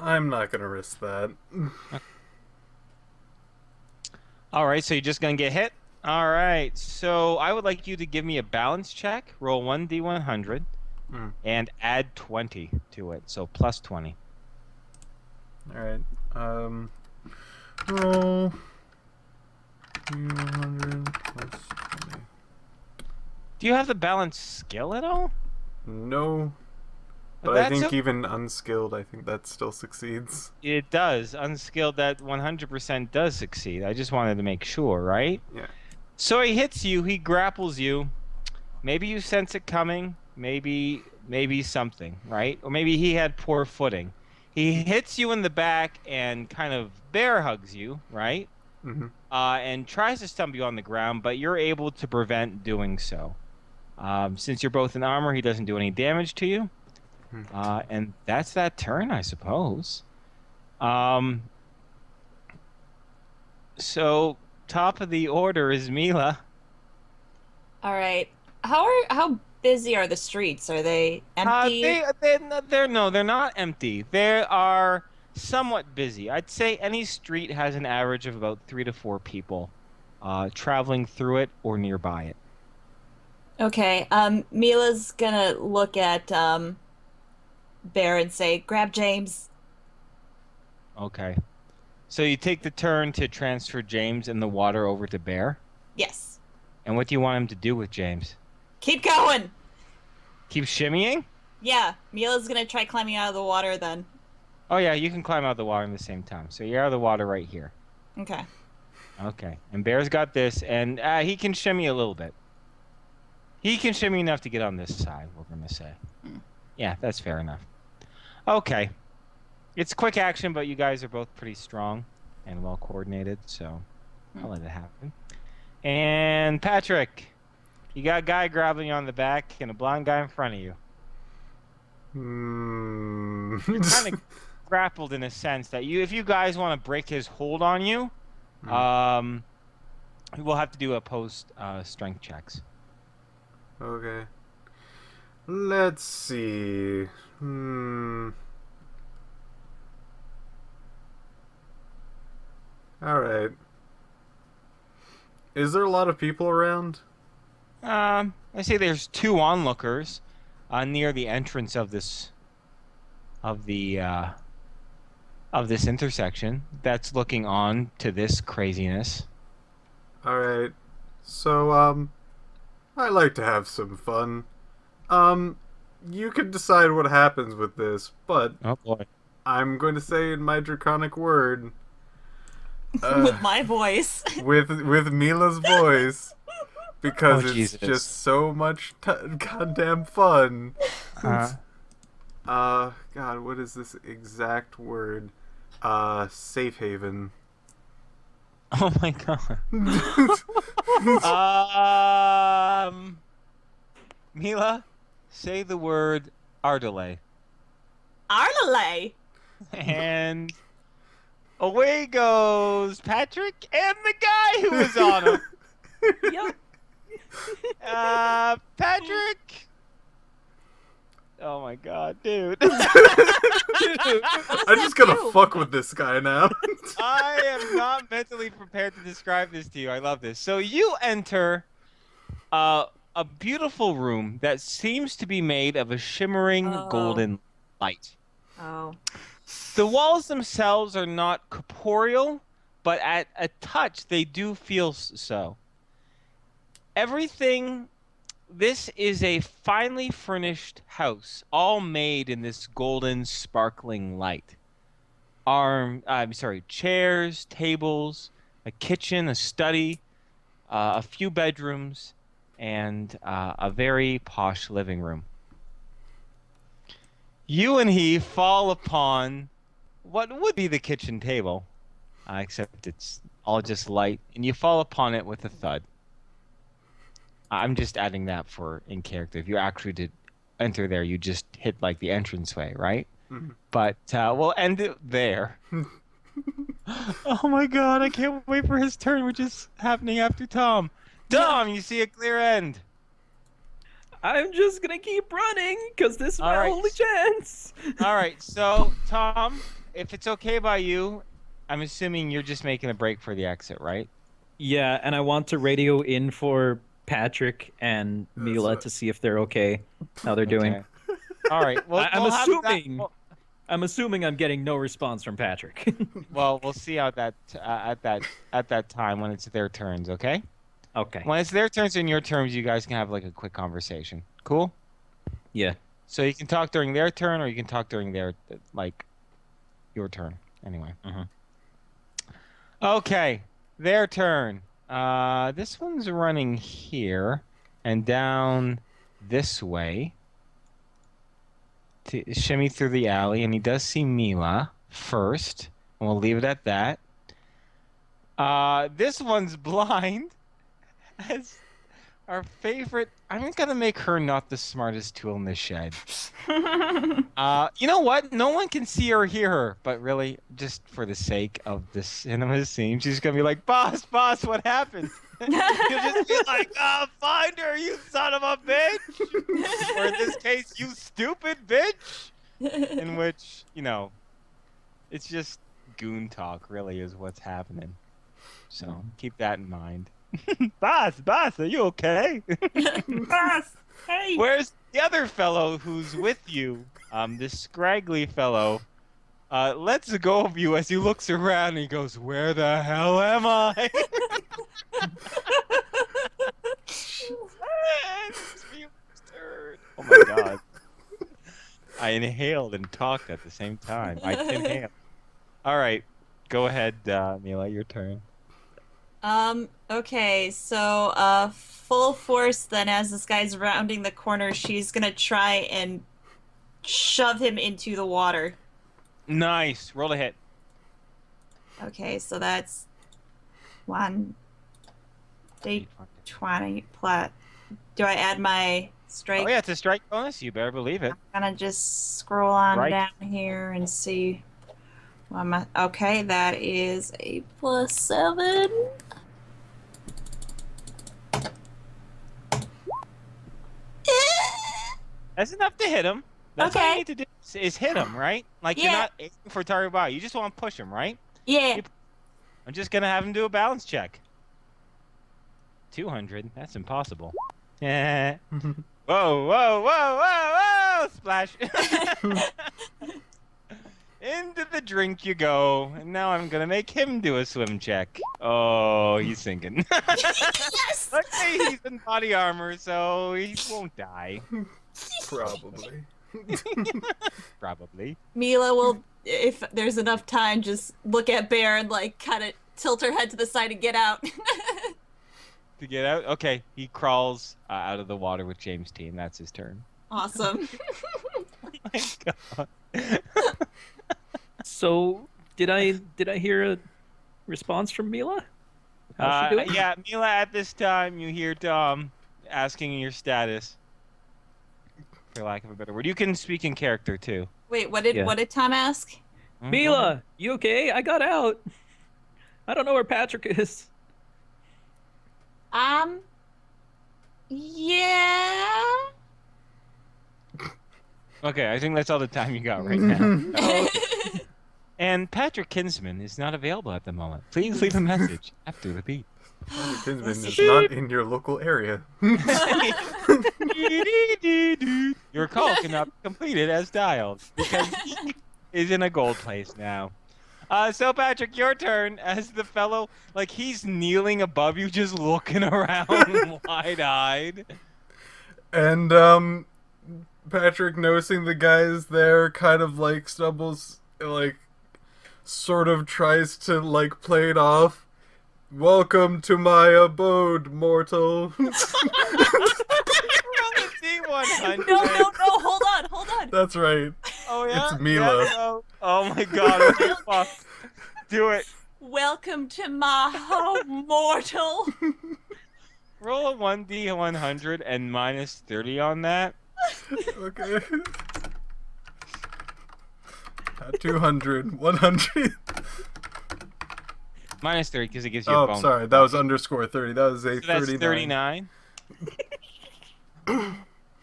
I'm not gonna risk that. All right, so you're just gonna get hit. All right, so I would like you to give me a balance check. Roll 1d100 and add 20 to it, so plus 20. All right. Roll 100 plus 20. Do you have the balance skill at all? No. But I think even unskilled, I think that still succeeds. It does. Unskilled, that 100% does succeed. I just wanted to make sure, right? Yeah. So he hits you. He grapples you. Maybe you sense it coming. Maybe something, right? Or maybe he had poor footing. He hits you in the back and kind of bear hugs you, right? Mm-hmm. And tries to stump you on the ground, but you're able to prevent doing so. Since you're both in armor, he doesn't do any damage to you. And that's that turn, I suppose. So top of the order is Mila. All right. How busy are the streets? Are they empty? They're not empty. They are somewhat busy. I'd say any street has an average of about 3 to 4 people traveling through it or nearby it. Okay. Mila's gonna look at Bear and say, "Grab James." Okay. So you take the turn to transfer James in the water over to Bear? Yes. And what do you want him to do with James? Keep going. Keep shimmying? Yeah. Mila's gonna try climbing out of the water then. Oh yeah, you can climb out of the water in the same time. So you're out of the water right here. Okay. Okay. And Bear's got this, and he can shimmy a little bit. He can shimmy enough to get on this side, we're going to say. Yeah, that's fair enough. Okay. It's quick action, but you guys are both pretty strong and well coordinated, so I'll let it happen. And Patrick, you got a guy grabbing you on the back and a blonde guy in front of you. You're kind of grappled in a sense that if you guys want to break his hold on you, we'll have to do opposed strength checks. Okay. Let's see. Alright. Is there a lot of people around? I say there's 2 onlookers near the entrance of this intersection that's looking on to this craziness. Alright. So, I like to have some fun. You can decide what happens with this, but oh boy, I'm going to say in my draconic word, with my voice, with Mila's voice, because it's Jesus. just so much goddamn fun. Uh-huh. God, what is this exact word? Safe haven. Oh my god. Mila, say the word Ardelay. Ardelay. And away goes Patrick and the guy who was on him. Yep. Patrick. Oh my god, dude. I'm just gonna fuck with this guy now. I am not mentally prepared to describe this to you. I love this. So you enter a beautiful room that seems to be made of a shimmering golden light. Oh. The walls themselves are not corporeal, but at a touch they do feel so. Everything. This is a finely furnished house, all made in this golden, sparkling light. Chairs, tables, a kitchen, a study, a few bedrooms, and a very posh living room. You and he fall upon what would be the kitchen table, except it's all just light, and you fall upon it with a thud. I'm just adding that for in character. If you actually did enter there, you just hit like the entranceway, right? Mm-hmm. But we'll end it there. Oh my god, I can't wait for his turn, which is happening after Tom. Tom, you see a clear end. I'm just gonna keep running, because this is my only chance. All right, so Tom, if it's okay by you, I'm assuming you're just making a break for the exit, right? Yeah, and I want to radio in for Patrick and Mila to see if they're okay, how they're doing. All right. Well, I'm assuming I'm getting no response from Patrick. Well, we'll see how that at that time when it's their turns. Okay. Okay. When it's their turns and your turns, you guys can have like a quick conversation. Cool. Yeah. So you can talk during their turn, or you can talk during their your turn. Anyway. Mm-hmm. Okay. Their turn. This one's running here and down this way to shimmy through the alley, and he does see Mila first, and we'll leave it at that. This one's blind as our favorite. I'm gonna make her not the smartest tool in the shed. You know what? No one can see or hear her, but really, just for the sake of the cinema scene, she's gonna be like, "Boss, what happened?" You'll just be like, "Find her, you son of a bitch!" Or in this case, "You stupid bitch." In which, it's just goon talk. Really, is what's happening. So keep that in mind. Boss, are you okay? Boss, hey. Where's the other fellow who's with you? This scraggly fellow. Lets go of you as he looks around and he goes, "Where the hell am I?" Oh my god. I inhaled and talked at the same time. I inhaled. All right. Go ahead, Mila, your turn. Okay, so, full force then as this guy's rounding the corner, she's gonna try and shove him into the water. Nice. Roll a hit. Okay, so that's 1d20 plus. Do I add my strike? Oh yeah, it's a strike bonus. You better believe it. I'm gonna just scroll on down here and see. Okay, that is a +7. That's enough to hit him. That's all you need to do is hit him, right? Like you're not aiming for target body. You just want to push him, right? Yeah. I'm just gonna have him do a balance check. 200. That's impossible. Yeah. Whoa! Splash. Into the drink you go. And now I'm gonna make him do a swim check. Oh, he's sinking. Yes. Luckily, he's in body armor, so he won't die. Probably. Probably. Mila will, if there's enough time, just look at Bear and kind of tilt her head to the side and get out. To get out? Okay, he crawls out of the water with James T, and that's his turn. Awesome. Oh my god. So Did I hear a response from Mila? How's she doing? Yeah, Mila, at this time, you hear Tom asking your status, for lack of a better word. You can speak in character, too. Wait, what did Tom ask? Mila, you okay? I got out. I don't know where Patrick is. Yeah. Okay, I think that's all the time you got right now. And Patrick Kinsman is not available at the moment. Please leave a message after the beep. Patrick Kinsman is not in your local area. Your call cannot be completed as dialed because he is in a gold place now. So Patrick, your turn as the fellow, like he's kneeling above you, just looking around wide-eyed. And Patrick, noticing the guys there, kind of like stumbles, like sort of tries to like play it off. Welcome to my abode, mortal. Roll a D100. No, hold on. That's right. Oh yeah. It's Mila. Yeah, no. Oh my God. Okay, fuck. Do it. Welcome to my home, mortal. Roll a 1D100 and minus 30 on that. Okay. 200, 100. Minus 30 because it gives you a bonus. Oh, sorry. That was underscore 30. That was a So that's 39. 39.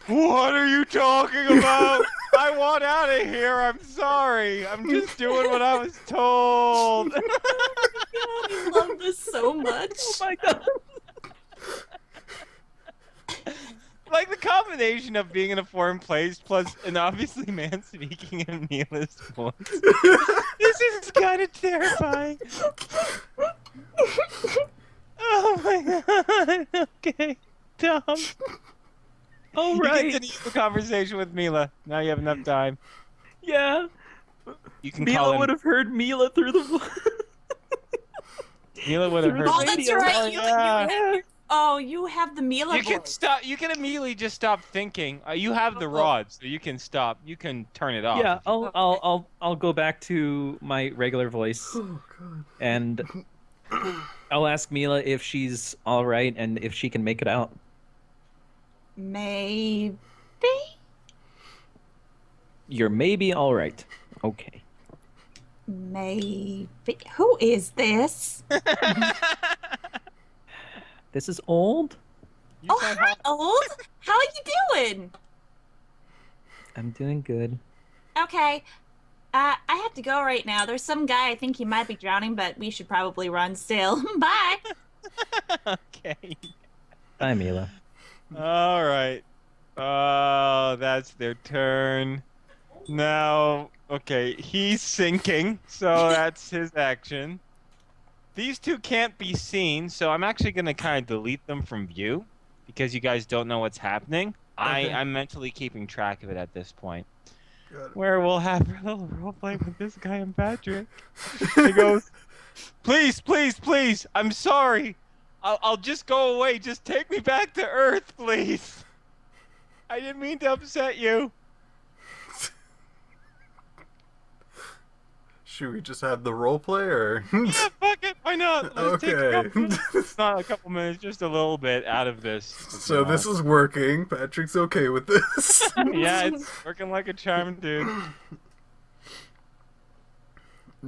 What are you talking about? I want out of here. I'm sorry. I'm just doing what I was told. I love this so much. Oh my God. Like the combination of being in a foreign place plus an obviously man speaking in Mila's voice. This is kind of terrifying. Oh my God. Okay, Tom. All You right. continue the conversation with Mila. Now you have enough time. Yeah. You can call Mila him. would have heard Mila through the. Mila would have heard. Oh, that's radio. right. yeah. You have the Mila You can voice. stop. You can immediately just stop thinking. You have the rod, so you can stop. You can turn it off. Yeah, I'll go back to my regular voice, and I'll ask Mila if she's all right and if she can make it out. Maybe. You're maybe all right. Okay. Maybe. Who is this? This is old. You Oh, said hi, old. How are you doing? I'm doing good. Okay. I have to go right now. There's some guy, I think he might be drowning, but we should probably run still. Bye. Okay. Bye, Mila. All right. Oh, that's their turn. Now, okay, he's sinking, so that's his action. These two can't be seen, so I'm actually going to kind of delete them from view because you guys don't know what's happening. Okay. I'm mentally keeping track of it at this point. Got it. Where we'll have a little roleplay with this guy and Patrick. He goes, please, please, please, I'm sorry. I'll just go away. Just take me back to Earth, please. I didn't mean to upset you. Should we just have the role play or? Yeah, fuck it. Why not? Let's take a couple Okay. minutes. It's not a couple minutes, just a little bit out of this. So this is working. Patrick's okay with this. Yeah, it's working like a charm, dude.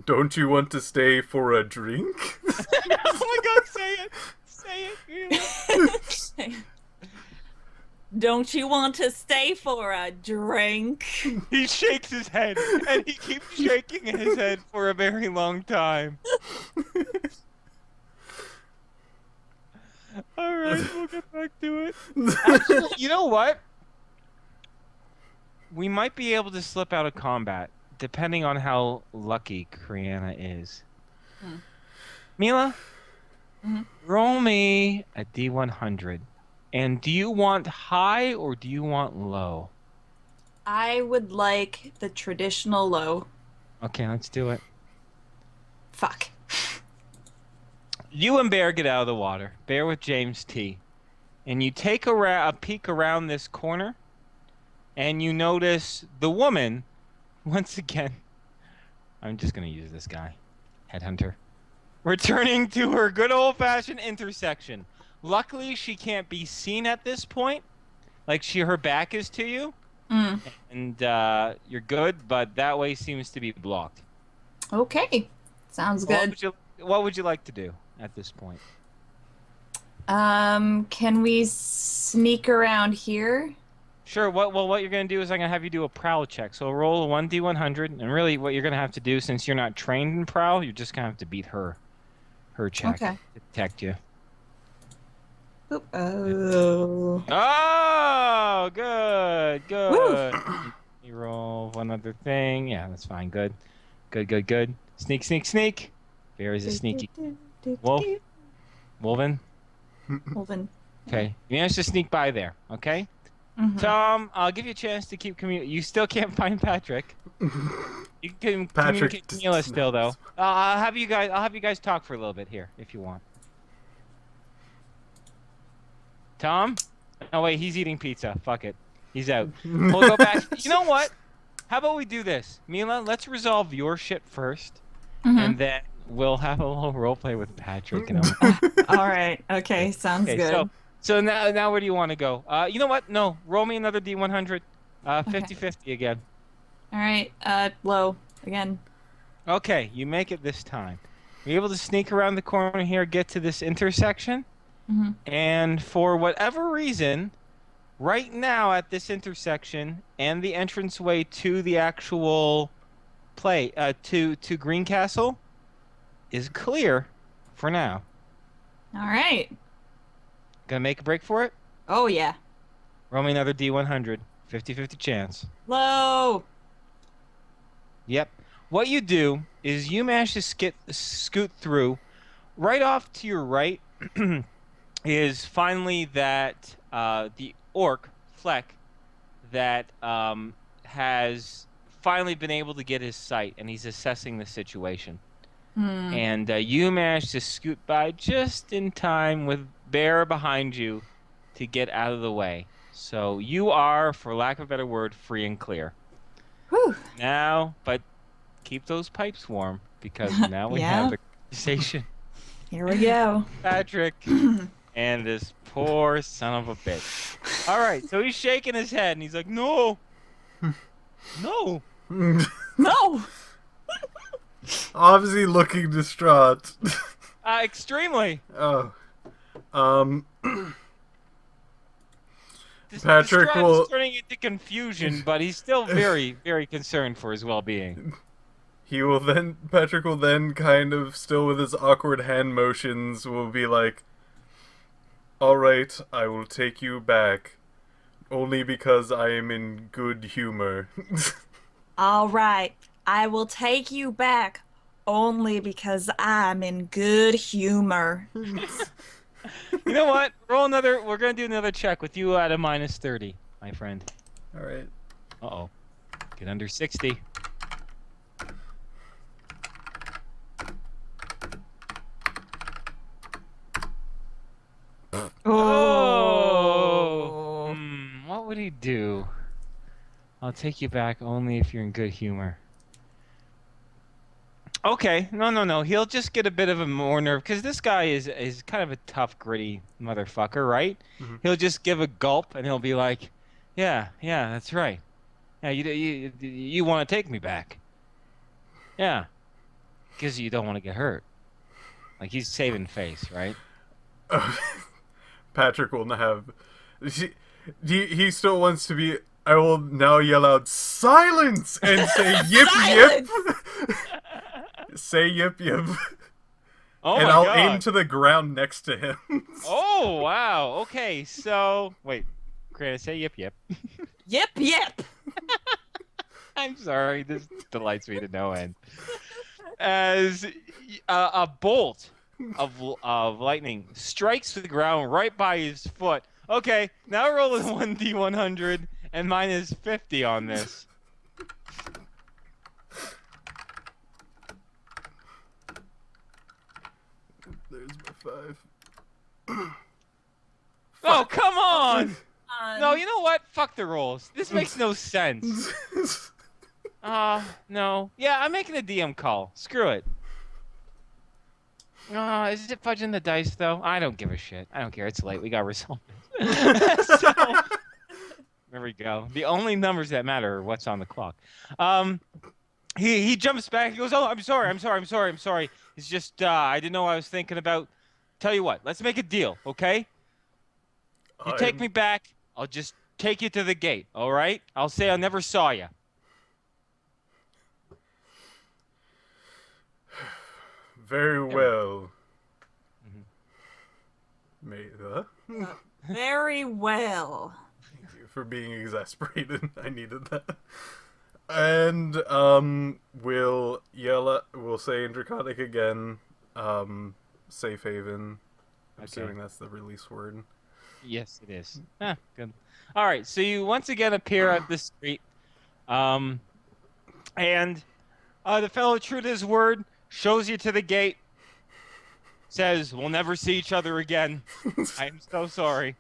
Don't you want to stay for a drink? Oh my God, say it. Say it. Don't you want to stay for a drink? He shakes his head, and he keeps shaking his head for a very long time. All right, we'll get back to it. Actually, you know what? We might be able to slip out of combat, depending on how lucky Kriana is. Mila, roll me a D100. And do you want high or do you want low? I would like the traditional low. Okay, let's do it. Fuck. You and Bear get out of the water. Bear with James T. And you take a peek around this corner, and you notice the woman, once again, I'm just gonna use this guy, Headhunter. Returning to her good old-fashioned intersection. Luckily, she can't be seen at this point. Like her back is to you, and you're good. But that way seems to be blocked. Okay, sounds good. What would you like to do at this point? Can we sneak around here? Sure. What you're gonna do is I'm gonna have you do a prowl check. So roll a 1d100, and really what you're gonna have to do, since you're not trained in prowl, you're just gonna have to beat her check to detect you. Oop. Oh. Oh, good. Woo. You roll one other thing. Yeah, that's fine. Good. Sneak. Barry's a sneaky. Wolf. Wolven. Wolven. Okay. You managed to sneak by there. Okay. Mm-hmm. Tom, I'll give you a chance to keep You still can't find Patrick. You can communicate with Mila still, though. I'll have you guys talk for a little bit here, if you want. Tom? Oh wait, he's eating pizza. Fuck it. He's out. We'll go back. You know what? How about we do this? Mila, let's resolve your shit first, and then we'll have a little roleplay with Patrick. And All right. Okay. Sounds good. So now where do you want to go? You know what? No. Roll me another D100. 50-50 again. All right. Low again. Okay, you make it this time. You're able to sneak around the corner here, get to this intersection. And for whatever reason, right now at this intersection and the entranceway to the actual to Greencastle is clear for now. All right. Gonna make a break for it? Oh, yeah. Roll me another D100. 50-50 chance. Low. Yep. What you do is you manage to scoot through. Right off to your right is finally that the orc, Fleck, that has finally been able to get his sight, and he's assessing the situation. And you manage to scoot by just in time with Bear behind you to get out of the way. So you are, for lack of a better word, free and clear. Whew. Now, but keep those pipes warm, because now we have the conversation. Here we go. Patrick and this poor son of a bitch. All right, so he's shaking his head, and he's like, no. No. No. Obviously looking distraught. Extremely. Oh. Patrick will turning into confusion, but he's still very, very concerned for his well-being. Patrick will then kind of, still with his awkward hand motions, will be like, all right, I will take you back, only because I am in good humor. All right, I will take you back, only because I'm in good humor. You know what? We're gonna do another check with you at a -30, my friend. All right. Uh-oh. Get under 60. Oh. What would he do? I'll take you back only if you're in good humor. Okay, no. He'll just get a bit of a more nerve, because this guy is kind of a tough, gritty motherfucker, right? Mm-hmm. He'll just give a gulp, and he'll be like, yeah, that's right. Yeah, you want to take me back. Yeah, because you don't want to get hurt. Like, he's saving face, right? Patrick will have... He still wants to be... I will now yell out, silence! And say, yip, yip! Say yip, yip. Oh, and my I'll God. aim to the ground next to him. Oh, wow. Okay, so... Wait. Greta, say yip, yip. Yip, yip! I'm sorry. This delights me to no end. As a bolt of lightning strikes the ground right by his foot. Okay, now roll a 1d100 and -50 on this. There's my 5. Oh, come on! No, you know what? Fuck the rolls. This makes no sense. No. Yeah, I'm making a DM call. Screw it. Is it fudging the dice, though? I don't give a shit. I don't care. It's late. We got results. So, there we go. The only numbers that matter are what's on the clock. He jumps back. He goes, "Oh, I'm sorry. It's just I didn't know what I was thinking about. Tell you what, let's make a deal, okay? You take me back. I'll just take you to the gate, all right? I'll say I never saw you." Very well. Very well. Thank you for being exasperated. I needed that. And we'll say in Draconic again. Safe haven. I'm assuming that's the release word. Yes, it is. Good. All right, so you once again appear at the street, and the fellow, true to his word, shows you to the gate, says, "We'll never see each other again. I'm so sorry."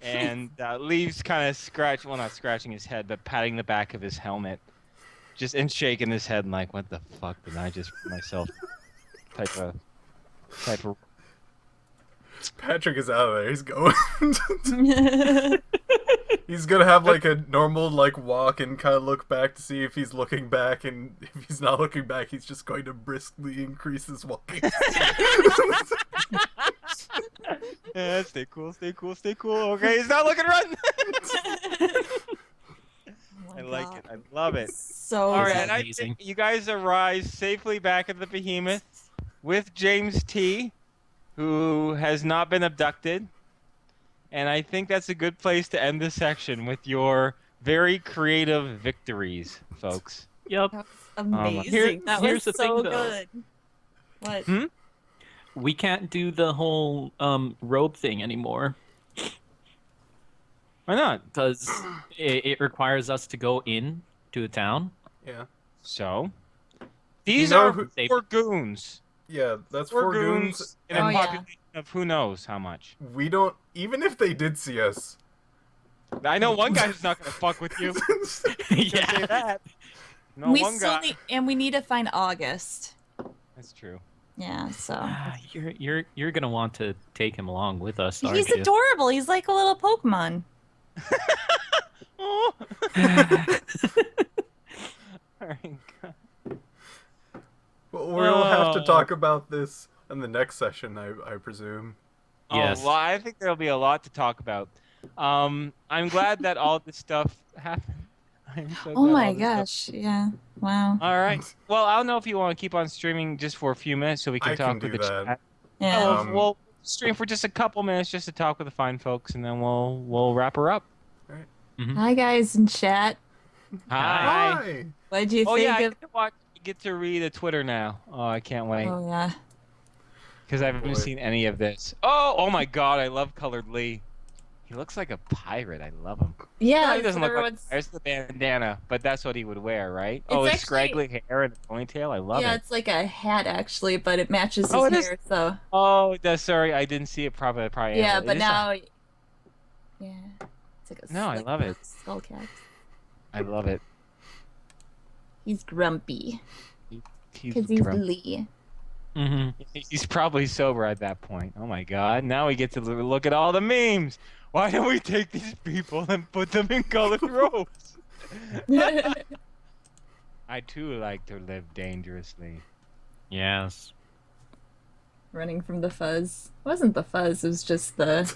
And leaves kind of not scratching his head, but patting the back of his helmet, and shaking his head and like, "What the fuck did I just put myself?" Type of. Patrick is out of there. He's going. He's gonna have like a normal walk and kind of look back to see if he's looking back, and if he's not looking back, he's just going to briskly increase his walking. Yeah, stay cool. Okay, he's not looking, run. I like it. I love it. So all right, I think you guys arrive safely back at the Behemoth with James T, who has not been abducted. And I think that's a good place to end this section with your very creative victories, folks. Yep. That was amazing. Here's the so thing, though. good. What? We can't do the whole robe thing anymore. Why not? Because it requires us to go in to the town. Yeah. So, these are who- 4 goons. Yeah, that's 4 goons. in a population of who knows how much. We don't, even if they did see us. I know one guy who's not going to fuck with you. Yeah. Say that. No, We one still guy. need, and we need to find August. That's true. Yeah, so You're gonna want to take him along with us, aren't he's you? adorable. He's like a little Pokemon. Oh. All right. Well, we'll have to talk about this in the next session, I presume. Yes. Oh, well, I think there'll be a lot to talk about. I'm glad that all this stuff happened. I'm so Oh glad my all this gosh! Yeah. Wow. All right. Well, I don't know if you want to keep on streaming just for a few minutes so we can I talk can with do the that. chat. Yeah. We'll stream for just a couple minutes just to talk with the fine folks, and then we'll wrap her up. Hi guys in chat. Hi. What did you Oh think yeah, of? I get to read a Twitter now. Oh, I can't wait Oh yeah. because I haven't seen any of this. Oh my God, I love Colored Lee. He looks like a pirate. I love him. Yeah. No, he doesn't look like everyone's- there's the bandana, but that's what he would wear, right? It's His actually- scraggly hair and a ponytail. I love yeah, it. it's like a hat actually, but it matches his Oh, it is? hair. So Oh, it does. Sorry, I didn't see it. Probably. yeah, it but is a- now, yeah, it's like a No, I slick love it. skull cap. I love it. He's grumpy He's because he's drunk. Lee. Mm-hmm. He's probably sober at that point. Oh my God! Now we get to look at all the memes. Why don't we take these people and put them in colored robes? I too like to live dangerously. Yes. Running from the fuzz. It wasn't the fuzz. It was just the.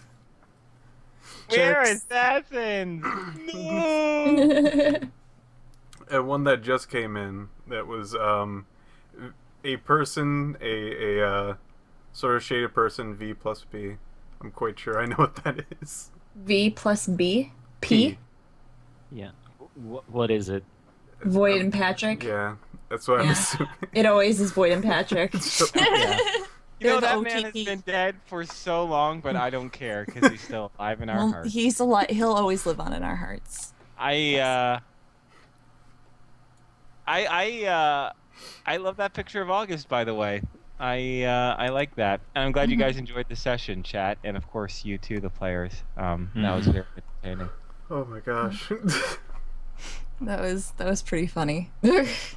We're Jerks. assassins. No. And one that just came in that was a person, a sort of shaded person, V plus B. I'm quite sure I know what that is. V plus B. P. Yeah. What is it? Void and Patrick. Yeah, that's what I'm Yeah. assuming. It always is Void and Patrick. Yeah. You know, They're the that man has OTP. been dead for so long, but I don't care because he's still alive in our Well, hearts. he's alive. He'll always live on in our hearts. I love that picture of August, by the way. I like that, and I'm glad you guys enjoyed the session, chat, and of course you too, the players. That was very entertaining. Oh my gosh. That was pretty funny. Jeez.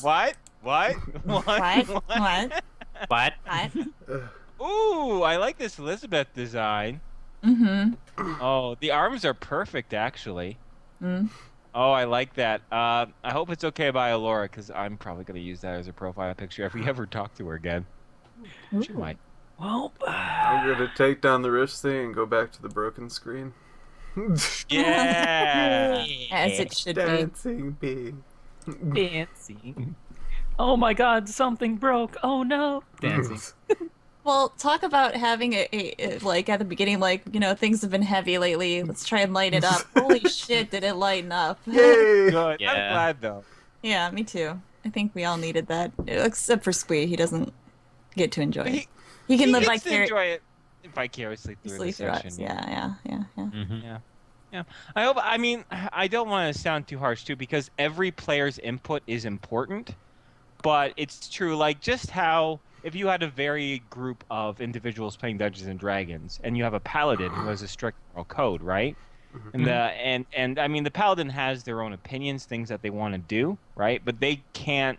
What? What? What? What? What? What? What? Ooh, I like this Elizabeth design. Mm-hmm. Oh, the arms are perfect, actually. Mm. Oh, I like that. I hope it's okay by Alora, because I'm probably going to use that as a profile picture if we ever talk to her again. She might. Well, I'm gonna take down the wrist thing and go back to the broken screen. Yeah! As it should be. Dancing big. dancing. Oh my God, something broke. Oh no, dancing. Well, talk about having a like at the beginning, like, you know, things have been heavy lately. Let's try and light it up. Holy shit, did it lighten up? Yay! Good. Yeah. I'm glad, though. Yeah, me too. I think we all needed that, except for Squee. He doesn't get to enjoy it. He can live gets to vicariously enjoy it vicariously through the through us. session. Yeah. Mhm. Yeah. I mean, I don't want to sound too harsh, too, because every player's input is important. But it's true, like, just how if you had a varied group of individuals playing Dungeons and Dragons, and you have a paladin who has a strict moral code, right? And I mean, the paladin has their own opinions, things that they want to do, right? But they can't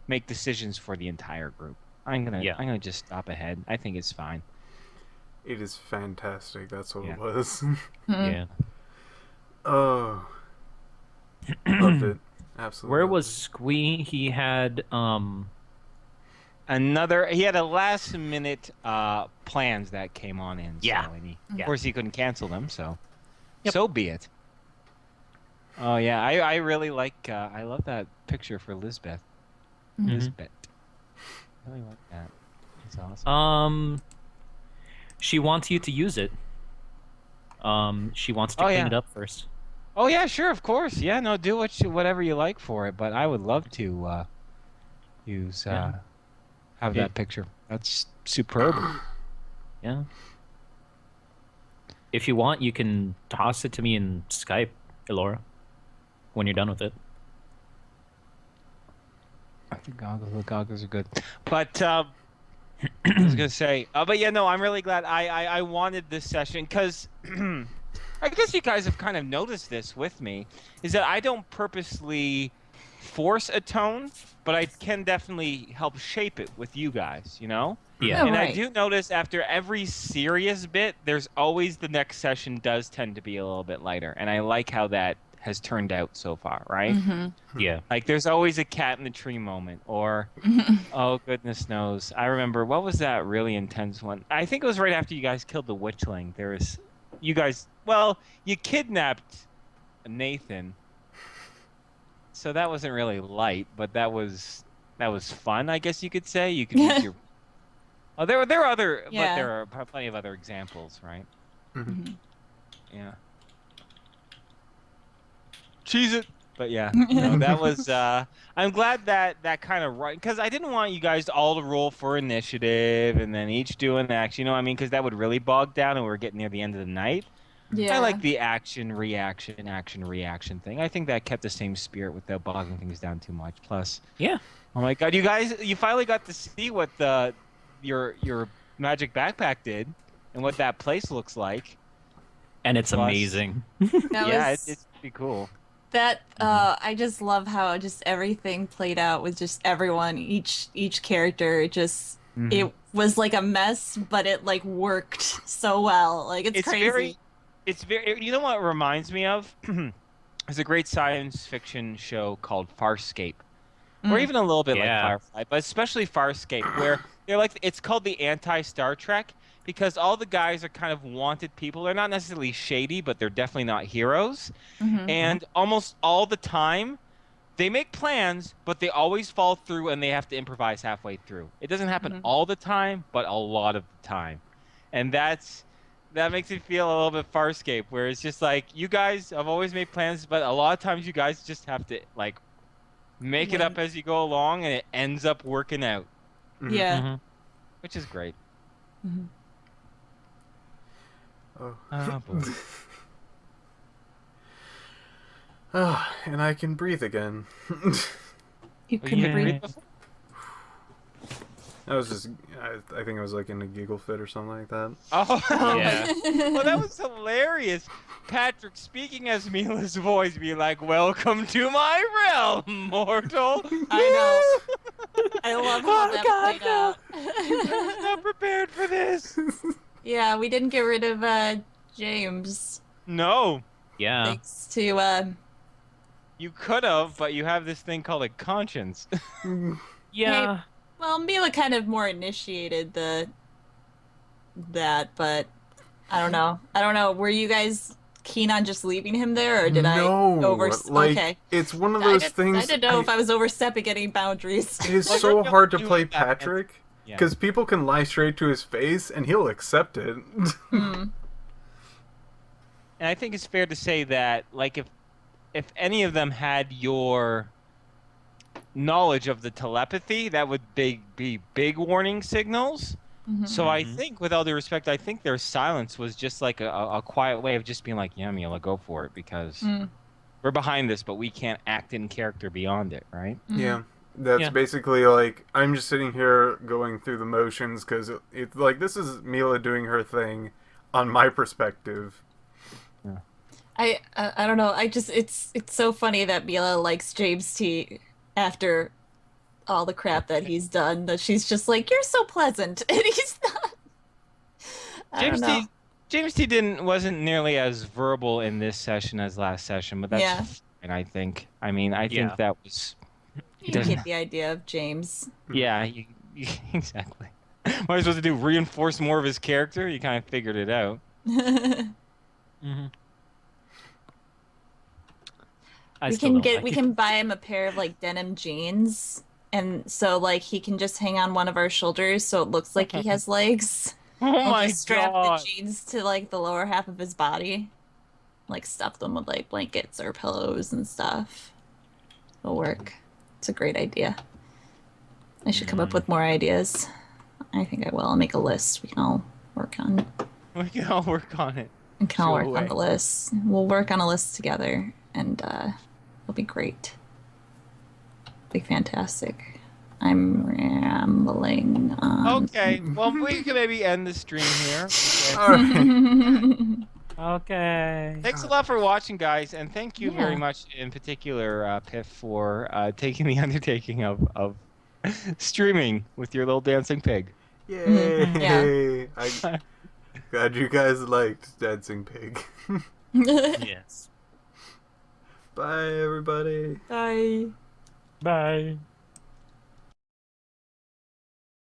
make decisions for the entire group. I'm gonna just stop ahead. I think it's fine. It is fantastic. That's what Yeah. it was. Yeah. Oh, loved it. Absolutely. Where loved was it. Squee? He had He had a last minute plans that came on in. Yeah. So, and Yeah. of course, he couldn't cancel them, so Yep. so be it. Oh yeah, I really like. I love that picture for Lisbeth. Mhm. Lisbeth. I really like that. It's awesome. she wants you to use it. She wants to Oh, clean yeah. it up first. Oh yeah, sure, of course. Yeah, no, do whatever you like for it. But I would love to use Yeah. have Yeah. that picture. That's superb. Yeah. If you want, you can toss it to me in Skype, Elora, when you're done with it. The goggles are good. But I was gonna say, but yeah, no, I'm really glad. I wanted this session because I guess you guys have kind of noticed this with me, is that I don't purposely force a tone, but I can definitely help shape it with you guys, you know? Yeah. Oh, And I right. do notice after every serious bit, there's always the next session does tend to be a little bit lighter. And I like how that has turned out so far, right? Mm-hmm. Yeah. Like there's always a cat in the tree moment, or oh goodness knows. I remember what was that really intense one? I think it was right after you guys killed the witchling. There was you kidnapped Nathan. So that wasn't really light, but that was fun, I guess you could say. You could use your Oh, there were other, but Yeah. there are plenty of other examples, right? Mm-hmm. Yeah. Cheese it. But yeah, no, that was. I'm glad that kind of right, because I didn't want you guys all to roll for initiative and then each do an action. You know what I mean? Because that would really bog down, and we're getting near the end of the night. Yeah. I like the action reaction thing. I think that kept the same spirit without bogging things down too much. Plus, Yeah. oh my God, you finally got to see what your magic backpack did and what that place looks like. And it's Plus- amazing. Yeah, was- it's pretty cool. That I just love how just everything played out with just everyone, each character. It was like a mess, but it like worked so well. Like it's crazy. It's very. You know what it reminds me of? There's a great science fiction show called Farscape, or even a little bit Yeah. like Firefly, but especially Farscape, where they're like it's called the anti-Star Trek because all the guys are kind of wanted people. They're not necessarily shady, but they're definitely not heroes. Mhm. And almost all the time, they make plans, but they always fall through and they have to improvise halfway through. It doesn't happen all the time, but a lot of the time. And that makes me feel a little bit Farscape, where it's just like, you guys have always made plans, but a lot of times you guys just have to, like, make it up as you go along, and it ends up working out, Yeah. Mhm. which is great. Mhm. Oh. Oh, boy. Ah, and I can breathe again. You Well, couldn't you breathe. read before? I was just, I think I was like in a giggle fit or something like that. Oh, Yeah. well, that was hilarious. Patrick speaking as Mila's voice, be like, "Welcome to my realm, mortal." I know. I love how that played out. I was not prepared for this. Yeah, we didn't get rid of James. No. Yeah. Thanks to You could have, but you have this thing called a conscience. Yeah. well, Mila kind of more initiated that, but I don't know. Were you guys keen on just leaving him there, or did I okay. It's one of those things. I didn't know if I was overstepping any boundaries. It's so hard to play Patrick because people can lie straight to his face and he'll accept it. And I think it's fair to say that, like, if any of them had your knowledge of the telepathy, that would be big warning signals. Mm-hmm. So I think, with all due respect, I think their silence was just like a quiet way of just being like, yeah, Mila, go for it, because we're behind this, but we can't act in character beyond it, right? Mm-hmm. Yeah. That's basically like, I'm just sitting here going through the motions because it's like, this is Mila doing her thing on my perspective. Yeah. I don't know. It's so funny that Mila likes James T after all the crap that he's done, that she's just like, you're so pleasant, and he's not. James T wasn't nearly as verbal in this session as last session, but that's fine, I think. I mean, I think that was. You get the idea of James. Yeah, exactly. What are you supposed to do? Reinforce more of his character? You kind of figured it out. Mm-hmm. We can buy him a pair of like denim jeans, and so like he can just hang on one of our shoulders so it looks like he has legs. Oh my god! Strap the jeans to like the lower half of his body, like stuff them with like blankets or pillows and stuff. It'll work. It's a great idea. I should come up with more ideas. I think I will. I'll make a list. We can all work on. We can all work on it. We can all work on the list. We'll work on a list together, and it'll be great. It'll be fantastic. I'm rambling on. Okay, well, we can maybe end the stream here. All right. Okay. Thanks a lot for watching, guys, and thank you very much, in particular, Piff, for taking the undertaking of streaming with your little dancing pig. Yay! I'm glad you guys liked Dancing Pig. Yes. Bye, everybody. Bye. Bye.